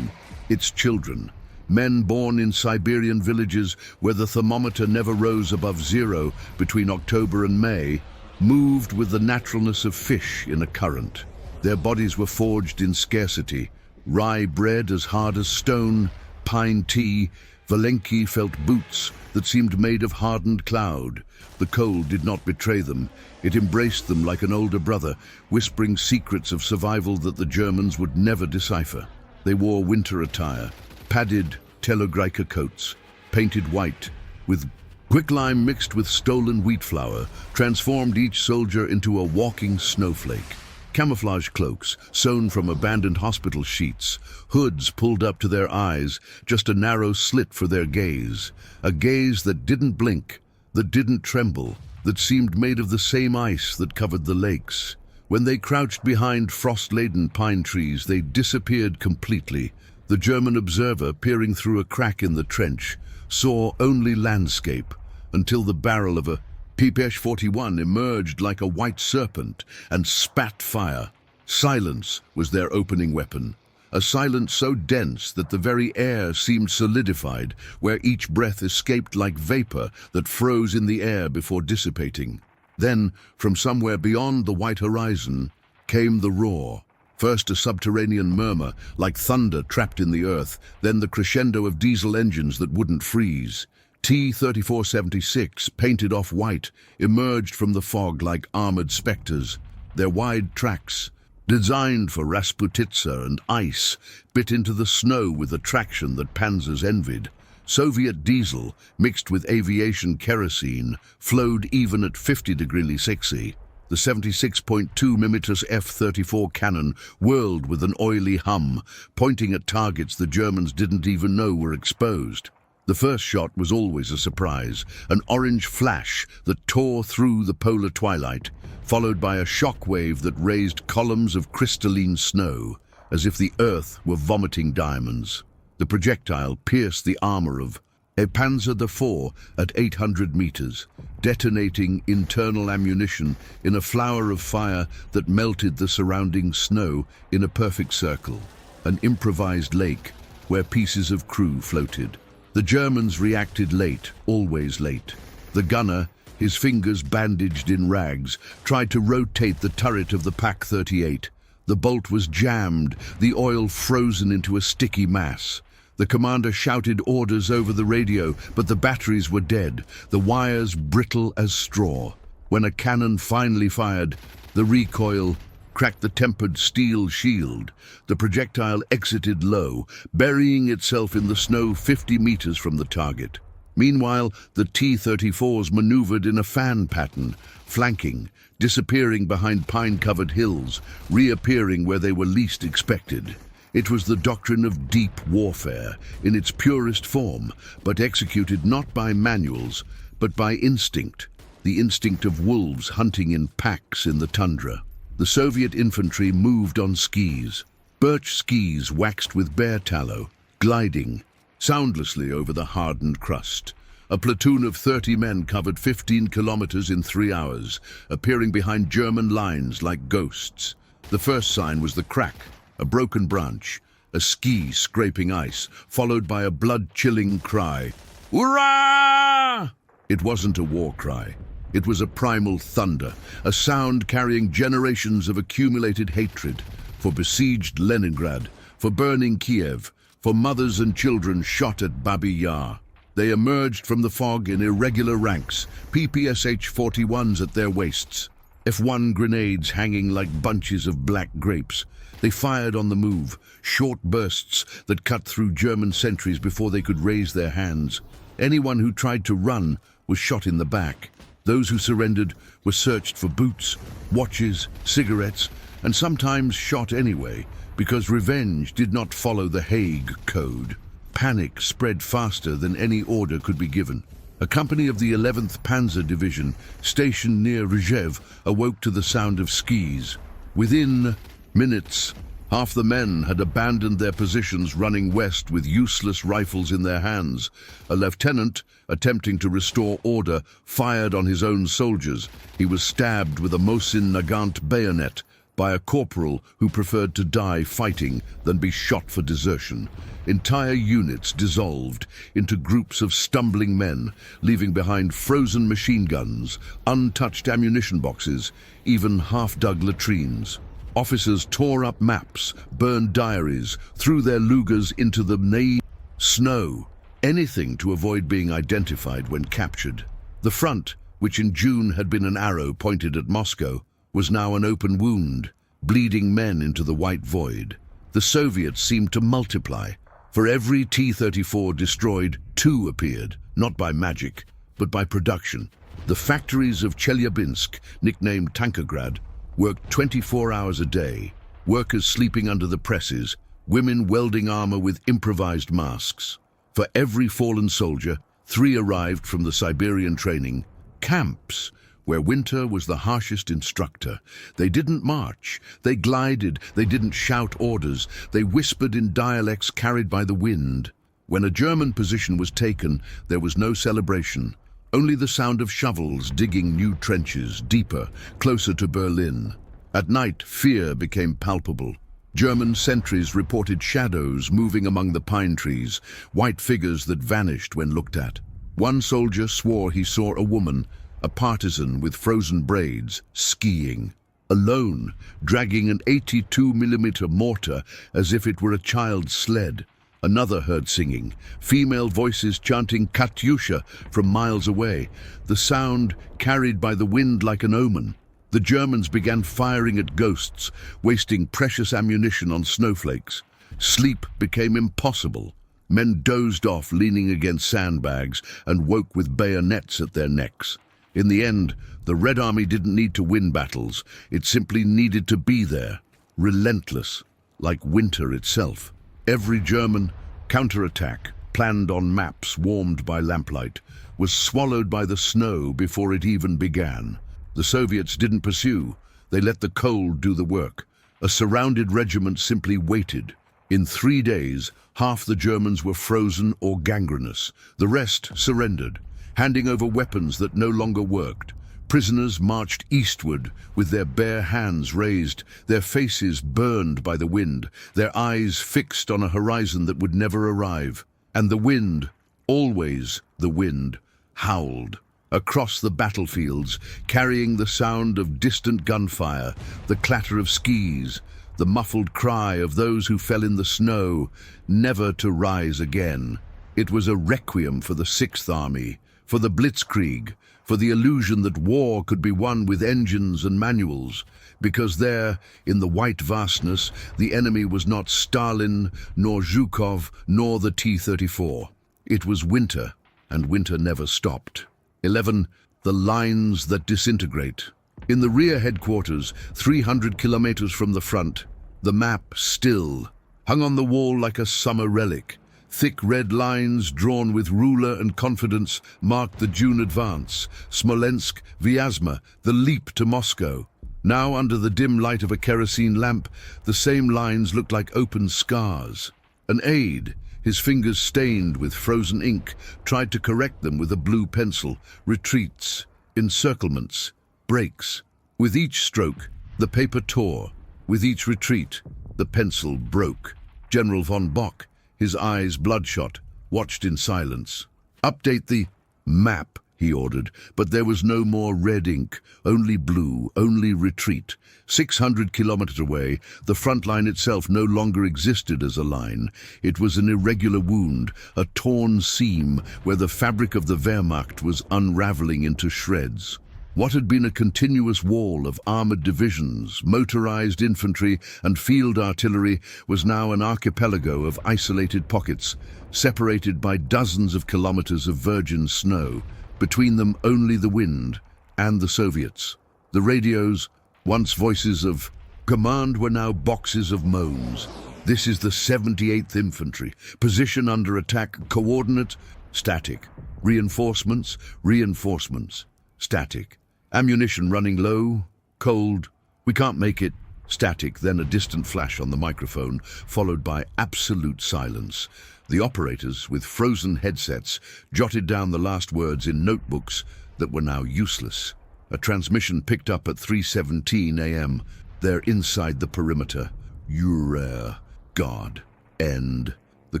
its children. Men born in Siberian villages where the thermometer never rose above 0 between October and May, moved with the naturalness of fish in a current. Their bodies were forged in scarcity, rye bread as hard as stone, pine tea, Valenki felt boots that seemed made of hardened cloud. The cold did not betray them. It embraced them like an older brother, whispering secrets of survival that the Germans would never decipher. They wore winter attire, padded Telegraika coats, painted white, with quicklime mixed with stolen wheat flour, transformed each soldier into a walking snowflake. Camouflage cloaks, sewn from abandoned hospital sheets, hoods pulled up to their eyes, just a narrow slit for their gaze. A gaze that didn't blink, that didn't tremble, that seemed made of the same ice that covered the lakes. When they crouched behind frost-laden pine trees, they disappeared completely. The German observer, peering through a crack in the trench, saw only landscape, until the barrel of a PP-41 emerged like a white serpent and spat fire. Silence was their opening weapon, a silence so dense that the very air seemed solidified, where each breath escaped like vapor that froze in the air before dissipating. Then, from somewhere beyond the white horizon, came the roar. First a subterranean murmur, like thunder trapped in the earth, then the crescendo of diesel engines that wouldn't freeze. T-3476, painted off-white, emerged from the fog like armored specters. Their wide tracks, designed for Rasputitsa and ice, bit into the snow with a traction that panzers envied. Soviet diesel, mixed with aviation kerosene, flowed even at 50°C. The 76.2mm F-34 cannon whirled with an oily hum, pointing at targets the Germans didn't even know were exposed. The first shot was always a surprise, an orange flash that tore through the polar twilight, followed by a shock wave that raised columns of crystalline snow, as if the earth were vomiting diamonds. The projectile pierced the armor of a Panzer IV at 800 meters, detonating internal ammunition in a flower of fire that melted the surrounding snow in a perfect circle, an improvised lake where pieces of crew floated. The Germans reacted late, always late. The gunner, his fingers bandaged in rags, tried to rotate the turret of the Pak-38. The bolt was jammed, the oil frozen into a sticky mass. The commander shouted orders over the radio, but the batteries were dead, the wires brittle as straw. When a cannon finally fired, the recoil cracked the tempered steel shield. The projectile exited low, burying itself in the snow 50 meters from the target. Meanwhile, the T-34s maneuvered in a fan pattern, flanking, disappearing behind pine-covered hills, reappearing where they were least expected. It was the doctrine of deep warfare, in its purest form, but executed not by manuals, but by instinct, the instinct of wolves hunting in packs in the tundra. The Soviet infantry moved on skis, birch skis waxed with bear tallow, gliding soundlessly over the hardened crust. A platoon of 30 men covered 15 kilometers in 3 hours, appearing behind German lines like ghosts. The first sign was the crack, a broken branch, a ski scraping ice, followed by a blood-chilling cry. Hurrah! It wasn't a war cry. It was a primal thunder, a sound carrying generations of accumulated hatred for besieged Leningrad, for burning Kiev, for mothers and children shot at Babi Yar. They emerged from the fog in irregular ranks, PPSH-41s at their waists, F-1 grenades hanging like bunches of black grapes. They fired on the move, short bursts that cut through German sentries before they could raise their hands. Anyone who tried to run was shot in the back. Those who surrendered were searched for boots, watches, cigarettes, and sometimes shot anyway, because revenge did not follow the Hague Code. Panic spread faster than any order could be given. A company of the 11th Panzer Division, stationed near Rzhev, awoke to the sound of skis. Within minutes, half the men had abandoned their positions running west with useless rifles in their hands. A lieutenant, attempting to restore order, fired on his own soldiers. He was stabbed with a Mosin Nagant bayonet by a corporal who preferred to die fighting than be shot for desertion. Entire units dissolved into groups of stumbling men, leaving behind frozen machine guns, untouched ammunition boxes, even half-dug latrines. Officers tore up maps, burned diaries, threw their Lugers into the snow, anything to avoid being identified when captured. The front, which in June had been an arrow pointed at Moscow, was now an open wound, bleeding men into the white void. The Soviets seemed to multiply. For every T-34 destroyed, 2 appeared, not by magic, but by production. The factories of Chelyabinsk, nicknamed Stalingrad, worked 24 hours a day, workers sleeping under the presses, women welding armor with improvised masks. For every fallen soldier, 3 arrived from the Siberian training camps, where winter was the harshest instructor. They didn't march, they glided, they didn't shout orders, they whispered in dialects carried by the wind. When a German position was taken, there was no celebration, only the sound of shovels digging new trenches, deeper, closer to Berlin. At night, fear became palpable. German sentries reported shadows moving among the pine trees, white figures that vanished when looked at. One soldier swore he saw a woman, a partisan with frozen braids, skiing, alone, dragging an 82mm mortar as if it were a child's sled. Another heard singing, female voices chanting Katyusha from miles away, the sound carried by the wind like an omen. The Germans began firing at ghosts, wasting precious ammunition on snowflakes. Sleep became impossible. Men dozed off, leaning against sandbags, and woke with bayonets at their necks. In the end, the Red Army didn't need to win battles. It simply needed to be there, relentless, like winter itself. Every German counterattack, planned on maps warmed by lamplight, was swallowed by the snow before it even began. The Soviets didn't pursue. They let the cold do the work. A surrounded regiment simply waited. In 3 days, half the Germans were frozen or gangrenous. The rest surrendered, handing over weapons that no longer worked. Prisoners marched eastward with their bare hands raised, their faces burned by the wind, their eyes fixed on a horizon that would never arrive. And the wind, always the wind, howled across the battlefields, carrying the sound of distant gunfire, the clatter of skis, the muffled cry of those who fell in the snow, never to rise again. It was a requiem for the Sixth Army, for the Blitzkrieg, for the illusion that war could be won with engines and manuals, because there, in the white vastness, the enemy was not Stalin, nor Zhukov, nor the T-34. It was winter, and winter never stopped. 11. The lines that disintegrate. In the rear headquarters, 300 kilometers from the front, the map still hung on the wall like a summer relic. Thick red lines drawn with ruler and confidence marked the June advance. Smolensk, Vyazma, the leap to Moscow. Now, under the dim light of a kerosene lamp, the same lines looked like open scars. An aide, his fingers stained with frozen ink, tried to correct them with a blue pencil. Retreats, encirclements, breaks. With each stroke, the paper tore. With each retreat, the pencil broke. General von Bock, his eyes bloodshot, watched in silence. "Update the map," he ordered, but there was no more red ink, only blue, only retreat. 600 kilometers away, the front line itself no longer existed as a line. It was an irregular wound, a torn seam where the fabric of the Wehrmacht was unraveling into shreds. What had been a continuous wall of armored divisions, motorized infantry, and field artillery was now an archipelago of isolated pockets, separated by dozens of kilometers of virgin snow. Between them only the wind and the Soviets. The radios, once voices of command, were now boxes of moans. "This is the 78th Infantry. Position under attack. Coordinate, static. Reinforcements, reinforcements, static. Ammunition running low, cold. We can't make it." Static, then a distant flash on the microphone, followed by absolute silence. The operators, with frozen headsets, jotted down the last words in notebooks that were now useless. A transmission picked up at 3:17 a.m. They're inside the perimeter. You're, God. End. The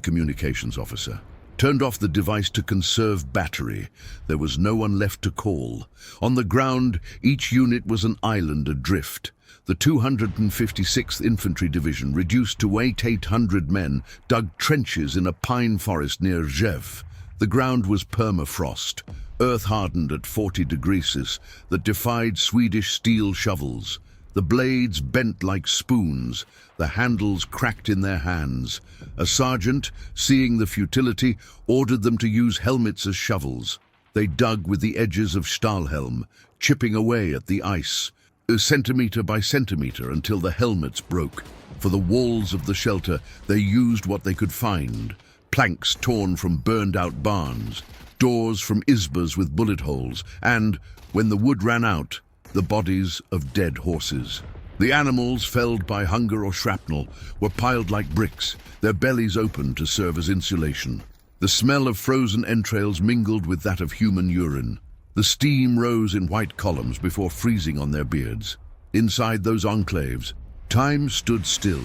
communications officer turned off the device to conserve battery. There was no one left to call. On the ground, each unit was an island adrift. The 256th Infantry Division, reduced to 800 men, dug trenches in a pine forest near Ljev. The ground was permafrost, earth-hardened at 40 degrees, that defied Swedish steel shovels. The blades bent like spoons, the handles cracked in their hands. A sergeant, seeing the futility, ordered them to use helmets as shovels. They dug with the edges of Stahlhelm, chipping away at the ice, centimeter by centimeter, until the helmets broke. For the walls of the shelter, they used what they could find: planks torn from burned-out barns, doors from izbas with bullet holes, and, when the wood ran out, the bodies of dead horses. The animals, felled by hunger or shrapnel, were piled like bricks, their bellies open to serve as insulation. The smell of frozen entrails mingled with that of human urine. The steam rose in white columns before freezing on their beards. Inside those enclaves, time stood still.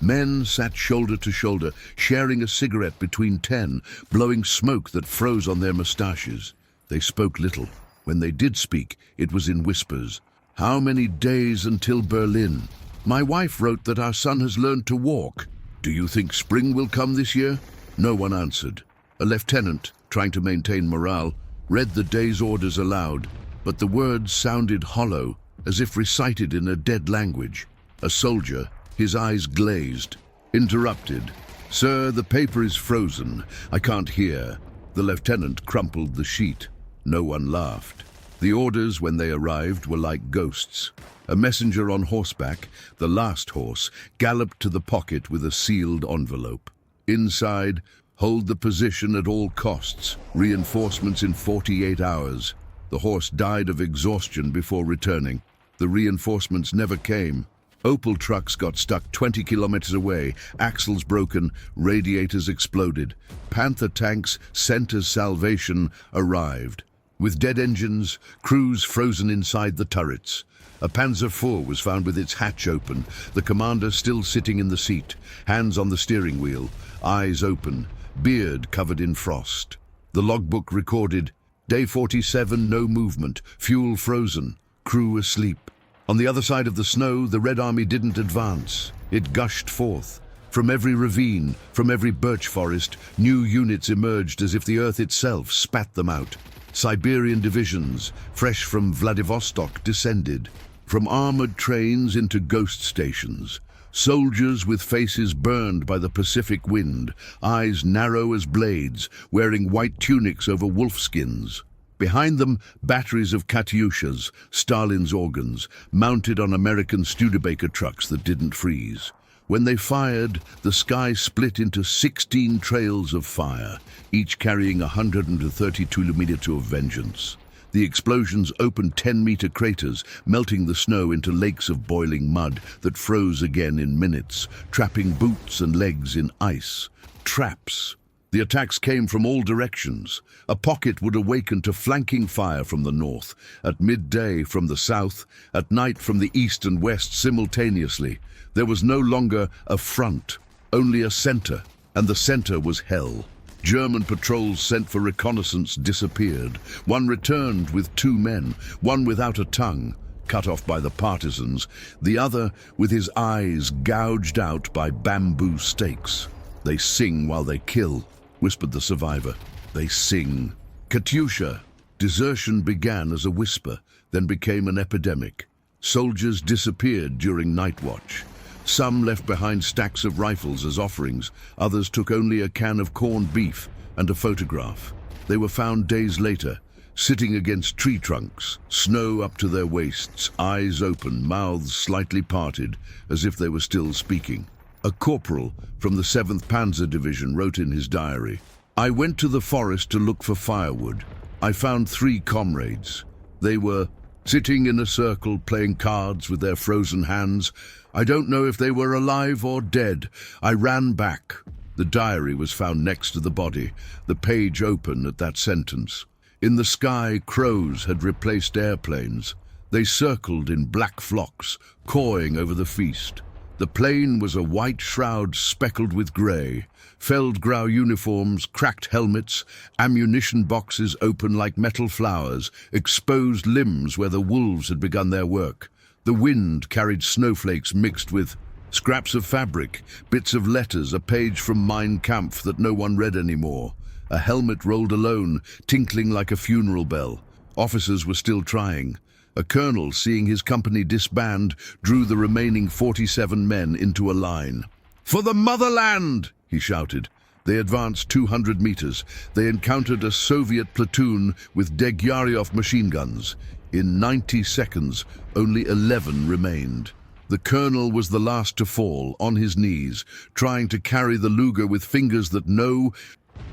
Men sat shoulder to shoulder, sharing a cigarette between 10, blowing smoke that froze on their mustaches. They spoke little. When they did speak, it was in whispers. "How many days until Berlin? My wife wrote that our son has learned to walk. Do you think spring will come this year?" No one answered. A lieutenant, trying to maintain morale, read the day's orders aloud, but the words sounded hollow. as if recited in a dead language. A soldier, his eyes glazed, interrupted. "Sir, the paper is frozen. I can't hear." The lieutenant crumpled the sheet. No one laughed. The orders, when they arrived, were like ghosts. A messenger on horseback, the last horse, galloped to the pocket with a sealed envelope. Inside, "Hold the position at all costs. Reinforcements in 48 hours. The horse died of exhaustion before returning. The reinforcements never came. Opel trucks got stuck 20 kilometers away, axles broken, radiators exploded. Panther tanks, sent as salvation, arrived. With dead engines, crews frozen inside the turrets. A Panzer IV was found with its hatch open, the commander still sitting in the seat, hands on the steering wheel, eyes open, beard covered in frost. The logbook recorded, "Day 47, no movement, fuel frozen, crew asleep." On the other side of the snow, the Red Army didn't advance. It gushed forth. From every ravine, from every birch forest, new units emerged as if the earth itself spat them out. Siberian divisions, fresh from Vladivostok, descended. From armored trains into ghost stations. Soldiers with faces burned by the Pacific wind, eyes narrow as blades, wearing white tunics over wolfskins. Behind them, batteries of Katyushas, Stalin's organs, mounted on American Studebaker trucks that didn't freeze. When they fired, the sky split into 16 trails of fire, each carrying 132 mm of vengeance. The explosions opened 10-meter craters, melting the snow into lakes of boiling mud that froze again in minutes, trapping boots and legs in ice. Traps. The attacks came from all directions. A pocket would awaken to flanking fire from the north, at midday from the south, at night from the east and west simultaneously. There was no longer a front, only a center, and the center was hell. German patrols sent for reconnaissance disappeared. One returned with 2 men, one without a tongue, cut off by the partisans, the other with his eyes gouged out by bamboo stakes. "They sing while they kill," whispered the survivor. "They sing." Katyusha. Desertion began as a whisper, then became an epidemic. Soldiers disappeared during night watch. Some left behind stacks of rifles as offerings, others took only a can of corned beef and a photograph. They were found days later, sitting against tree trunks, snow up to their waists, eyes open, mouths slightly parted, as if they were still speaking. A corporal from the 7th Panzer Division wrote in his diary, "I went to the forest to look for firewood. I found 3 comrades. They were sitting in a circle playing cards with their frozen hands. I don't know if they were alive or dead. I ran back." The diary was found next to the body, the page open at that sentence. In the sky, crows had replaced airplanes. They circled in black flocks, cawing over the feast. The plain was a white shroud speckled with grey. Feldgrau uniforms, cracked helmets, ammunition boxes open like metal flowers, exposed limbs where the wolves had begun their work. The wind carried snowflakes mixed with scraps of fabric, bits of letters, a page from Mein Kampf that no one read anymore. A helmet rolled alone, tinkling like a funeral bell. Officers were still trying. A colonel, seeing his company disband, drew the remaining 47 men into a line. "For the motherland!" he shouted. They advanced 200 meters. They encountered a Soviet platoon with Degyaryov machine guns. In 90 seconds, only 11 remained. The colonel was the last to fall, on his knees, trying to carry the Luger with fingers that no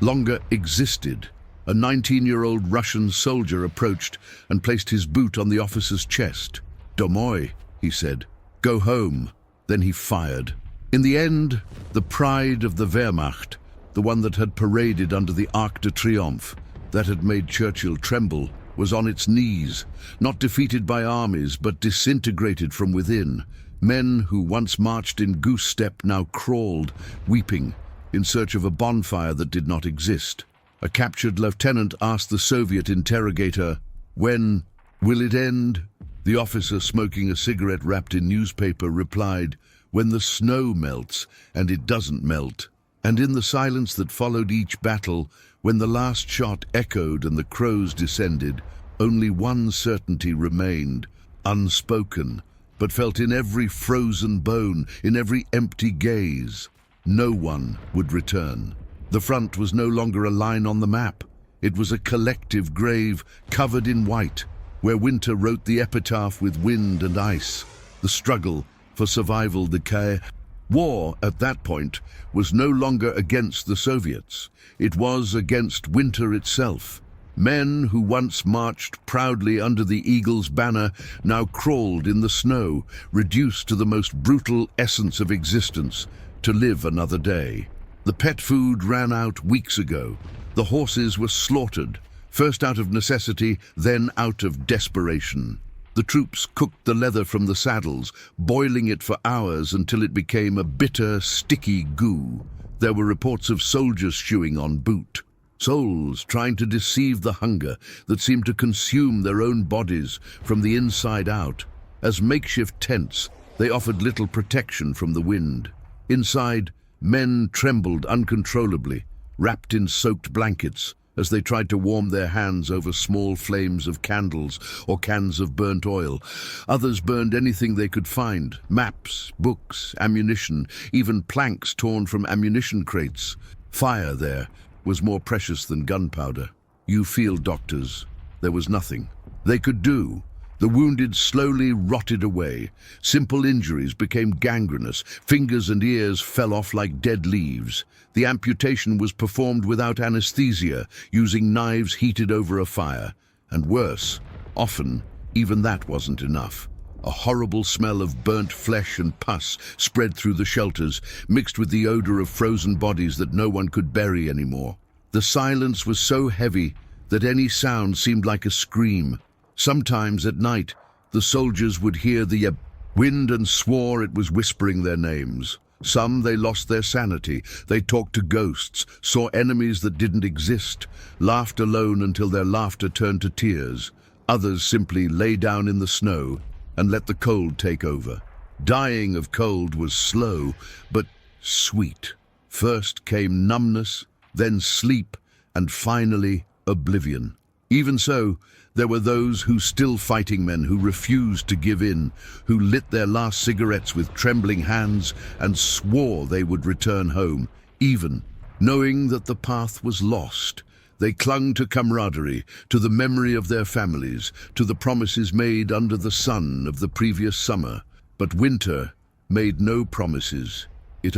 longer existed. A 19-year-old Russian soldier approached and placed his boot on the officer's chest. "Domoy," he said. "Go home." Then he fired. In the end, the pride of the Wehrmacht, the one that had paraded under the Arc de Triomphe, that had made Churchill tremble, was on its knees, not defeated by armies, but disintegrated from within. Men who once marched in goose step now crawled, weeping, in search of a bonfire that did not exist. A captured lieutenant asked the Soviet interrogator, "When will it end?" The officer, smoking a cigarette wrapped in newspaper, replied, "When the snow melts, and it doesn't melt." And in the silence that followed each battle, when the last shot echoed and the crows descended, only one certainty remained. unspoken, but felt in every frozen bone, in every empty gaze. No one would return. The front was no longer a line on the map. It was a collective grave covered in white, where winter wrote the epitaph with wind and ice. The struggle for survival decay. War, at that point, was no longer against the Soviets. It was against winter itself. Men who once marched proudly under the eagle's banner now crawled in the snow, reduced to the most brutal essence of existence, to live another day. The pet food ran out weeks ago. The horses were slaughtered, first out of necessity, then out of desperation. The troops cooked the leather from the saddles, boiling it for hours until it became a bitter, sticky goo. There were reports of soldiers chewing on boot. Souls trying to deceive the hunger that seemed to consume their own bodies from the inside out. As makeshift tents, they offered little protection from the wind. Inside, men trembled uncontrollably, wrapped in soaked blankets, as they tried to warm their hands over small flames of candles or cans of burnt oil. Others burned anything they could find: maps, books, ammunition, even planks torn from ammunition crates. Fire there was more precious than gunpowder. You field doctors, there was nothing they could do. The wounded slowly rotted away. Simple injuries became gangrenous. Fingers and ears fell off like dead leaves. The amputation was performed without anesthesia, using knives heated over a fire. And worse, often, even that wasn't enough. A horrible smell of burnt flesh and pus spread through the shelters, mixed with the odor of frozen bodies that no one could bury anymore. The silence was so heavy that any sound seemed like a scream. Sometimes at night, the soldiers would hear the wind and swore it was whispering their names. Some, they lost their sanity. They talked to ghosts, saw enemies that didn't exist, laughed alone until their laughter turned to tears. Others simply lay down in the snow and let the cold take over. Dying of cold was slow, but sweet. First came numbness, then sleep, and finally oblivion. Even so, there were those who still fighting men who refused to give in, who lit their last cigarettes with trembling hands and swore they would return home, even knowing that the path was lost. They clung to camaraderie, to the memory of their families, to the promises made under the sun of the previous summer. But winter made no promises. He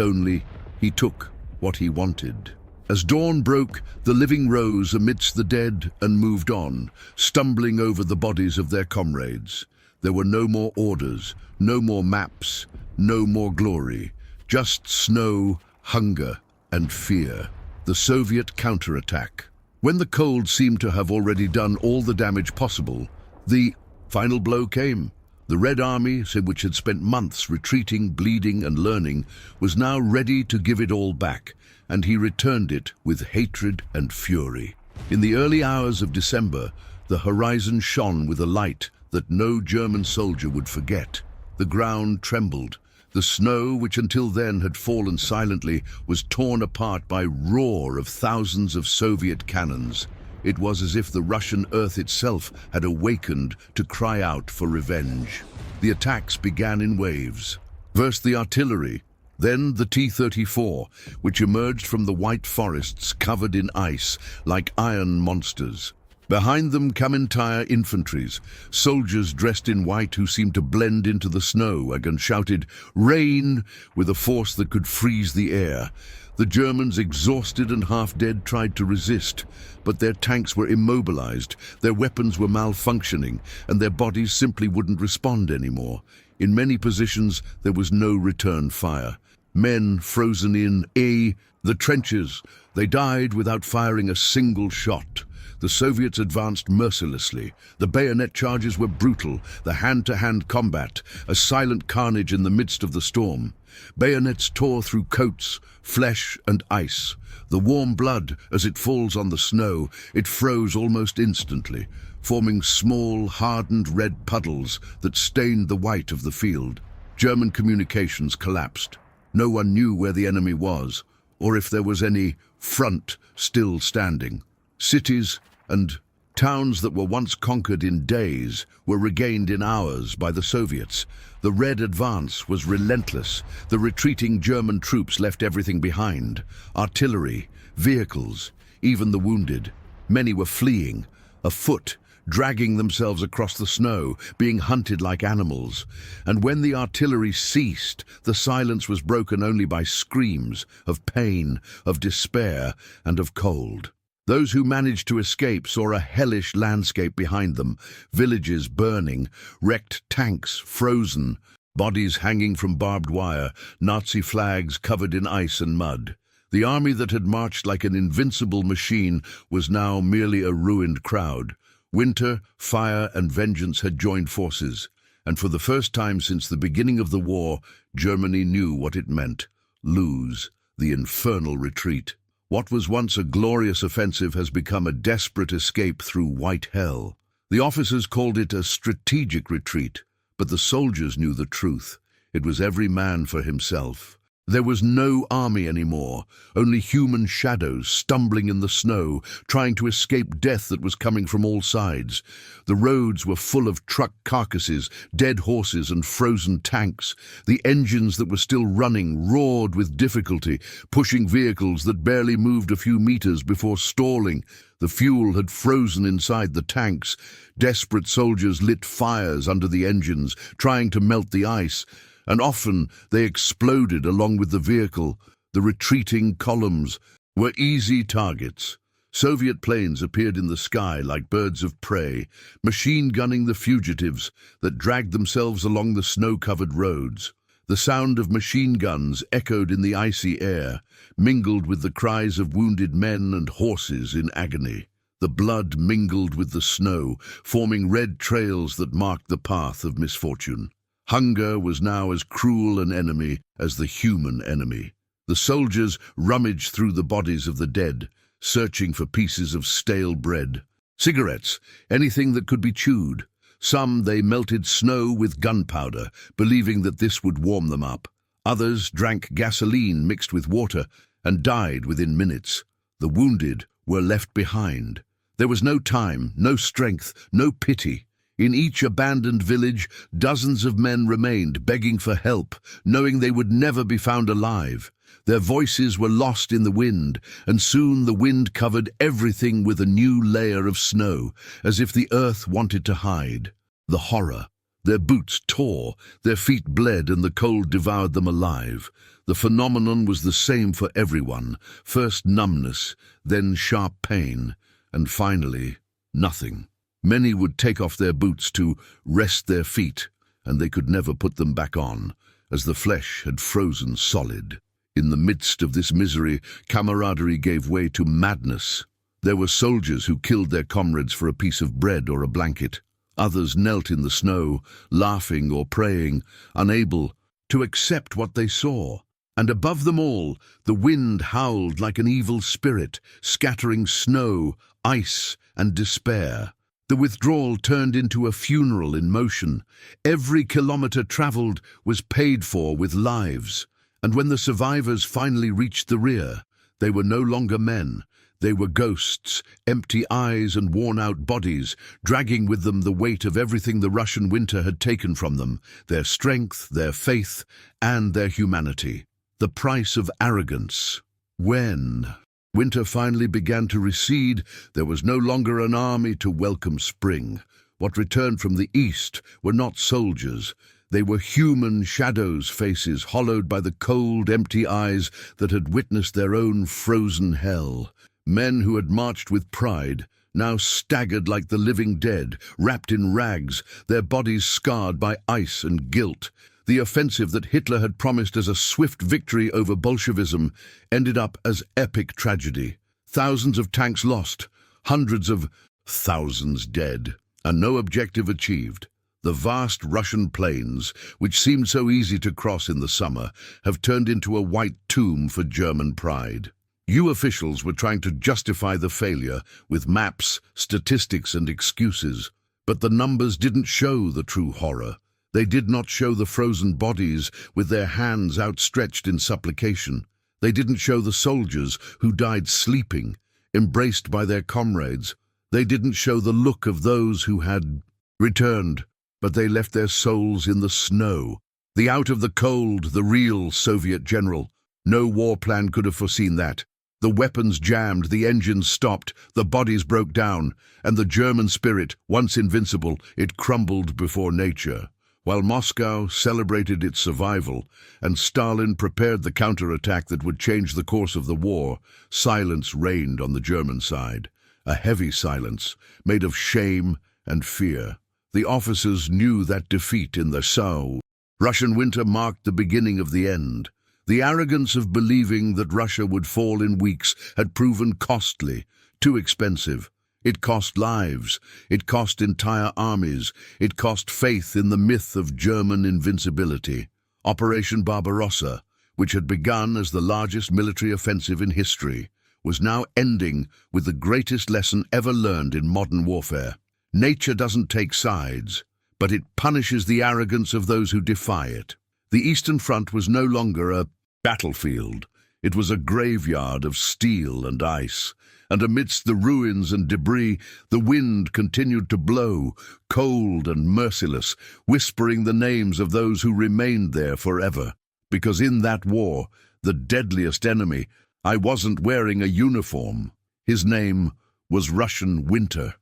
took what he wanted. As dawn broke, the living rose amidst the dead and moved on, stumbling over the bodies of their comrades. There were no more orders, no more maps, no more glory, just snow, hunger, and fear. The Soviet counterattack. When the cold seemed to have already done all the damage possible, the final blow came. The Red Army, which had spent months retreating, bleeding, and learning, was now ready to give it all back, and he returned it with hatred and fury. In the early hours of December, the horizon shone with a light that no German soldier would forget. The ground trembled. The snow, which until then had fallen silently, was torn apart by roar of thousands of Soviet cannons. It was as if the Russian earth itself had awakened to cry out for revenge. The attacks began in waves. First the artillery, then the T-34, which emerged from the white forests covered in ice like iron monsters. Behind them came entire infantries, soldiers dressed in white who seemed to blend into the snow and shouted, "Rain!" with a force that could freeze the air. The Germans, exhausted and half-dead, tried to resist, but their tanks were immobilized, their weapons were malfunctioning, and their bodies simply wouldn't respond anymore. In many positions, there was no return fire. Men frozen in the trenches. They died without firing a single shot. The Soviets advanced mercilessly. The bayonet charges were brutal, the hand-to-hand combat, a silent carnage in the midst of the storm. Bayonets tore through coats, flesh, and ice. The warm blood, as it falls on the snow, it froze almost instantly, forming small, hardened red puddles that stained the white of the field. German communications collapsed. No one knew where the enemy was, or if there was any front still standing. Cities and Towns that were once conquered in days were regained in hours by the Soviets. The Red advance was relentless. The retreating German troops left everything behind: artillery, vehicles, even the wounded. Many were fleeing, afoot, dragging themselves across the snow, being hunted like animals. And when the artillery ceased, the silence was broken only by screams of pain, of despair, and of cold. Those who managed to escape saw a hellish landscape behind them: villages burning, wrecked tanks frozen, bodies hanging from barbed wire, Nazi flags covered in ice and mud. The army that had marched like an invincible machine was now merely a ruined crowd. Winter, fire, and vengeance had joined forces, and for the first time since the beginning of the war, Germany knew what it meant: lose, the infernal retreat. What was once a glorious offensive has become a desperate escape through white hell. The officers called it a strategic retreat, but the soldiers knew the truth. It was every man for himself. There was no army anymore, only human shadows stumbling in the snow, trying to escape death that was coming from all sides. The roads were full of truck carcasses, dead horses and frozen tanks. The engines that were still running roared with difficulty, pushing vehicles that barely moved a few meters before stalling. The fuel had frozen inside the tanks. Desperate soldiers lit fires under the engines, trying to melt the ice, and often they exploded along with the vehicle. The retreating columns were easy targets. Soviet planes appeared in the sky like birds of prey, machine-gunning the fugitives that dragged themselves along the snow-covered roads. The sound of machine guns echoed in the icy air, mingled with the cries of wounded men and horses in agony. The blood mingled with the snow, forming red trails that marked the path of misfortune. Hunger was now as cruel an enemy as the human enemy. The soldiers rummaged through the bodies of the dead, searching for pieces of stale bread. Cigarettes, anything that could be chewed. Some they melted snow with gunpowder, believing that this would warm them up. Others drank gasoline mixed with water and died within minutes. The wounded were left behind. There was no time, no strength, no pity. In each abandoned village, dozens of men remained, begging for help, knowing they would never be found alive. Their voices were lost in the wind, and soon the wind covered everything with a new layer of snow, as if the earth wanted to hide. The horror. Their boots tore, their feet bled, and the cold devoured them alive. The phenomenon was the same for everyone: first numbness, then sharp pain, and finally, nothing. Many would take off their boots to rest their feet, and they could never put them back on, as the flesh had frozen solid. In the midst of this misery, camaraderie gave way to madness. There were soldiers who killed their comrades for a piece of bread or a blanket. Others knelt in the snow, laughing or praying, unable to accept what they saw. And above them all, the wind howled like an evil spirit, scattering snow, ice, and despair. The withdrawal turned into a funeral in motion. Every kilometer traveled was paid for with lives. And when the survivors finally reached the rear, they were no longer men. They were ghosts, empty eyes and worn-out bodies, dragging with them the weight of everything the Russian winter had taken from them: their strength, their faith, and their humanity. The price of arrogance. When winter finally began to recede, there was no longer an army to welcome spring. What returned from the east were not soldiers. They were human shadows, faces hollowed by the cold, empty eyes that had witnessed their own frozen hell. Men who had marched with pride now staggered like the living dead, wrapped in rags, their bodies scarred by ice and guilt. The offensive that Hitler had promised as a swift victory over Bolshevism ended up as epic tragedy. Thousands of tanks lost, hundreds of thousands dead, and no objective achieved. The vast Russian plains, which seemed so easy to cross in the summer, have turned into a white tomb for German pride. EU officials were trying to justify the failure with maps, statistics, and excuses, but the numbers didn't show the true horror. They did not show the frozen bodies with their hands outstretched in supplication. They didn't show the soldiers who died sleeping, embraced by their comrades. They didn't show the look of those who had returned, but they left their souls in the snow. The out of the cold, the real Soviet general. No war plan could have foreseen that. The weapons jammed, the engines stopped, the bodies broke down, and the German spirit, once invincible, it crumbled before nature. While Moscow celebrated its survival and Stalin prepared the counterattack that would change the course of the war, silence reigned on the German side. A heavy silence, made of shame and fear. The officers knew that defeat in their soul. Russian winter marked the beginning of the end. The arrogance of believing that Russia would fall in weeks had proven costly, too expensive. It cost lives, it cost entire armies, it cost faith in the myth of German invincibility. Operation Barbarossa, which had begun as the largest military offensive in history, was now ending with the greatest lesson ever learned in modern warfare. Nature doesn't take sides, but it punishes the arrogance of those who defy it. The Eastern Front was no longer a battlefield. It was a graveyard of steel and ice, and amidst the ruins and debris, the wind continued to blow, cold and merciless, whispering the names of those who remained there forever. Because in that war, the deadliest enemy, I wasn't wearing a uniform. His name was Russian winter.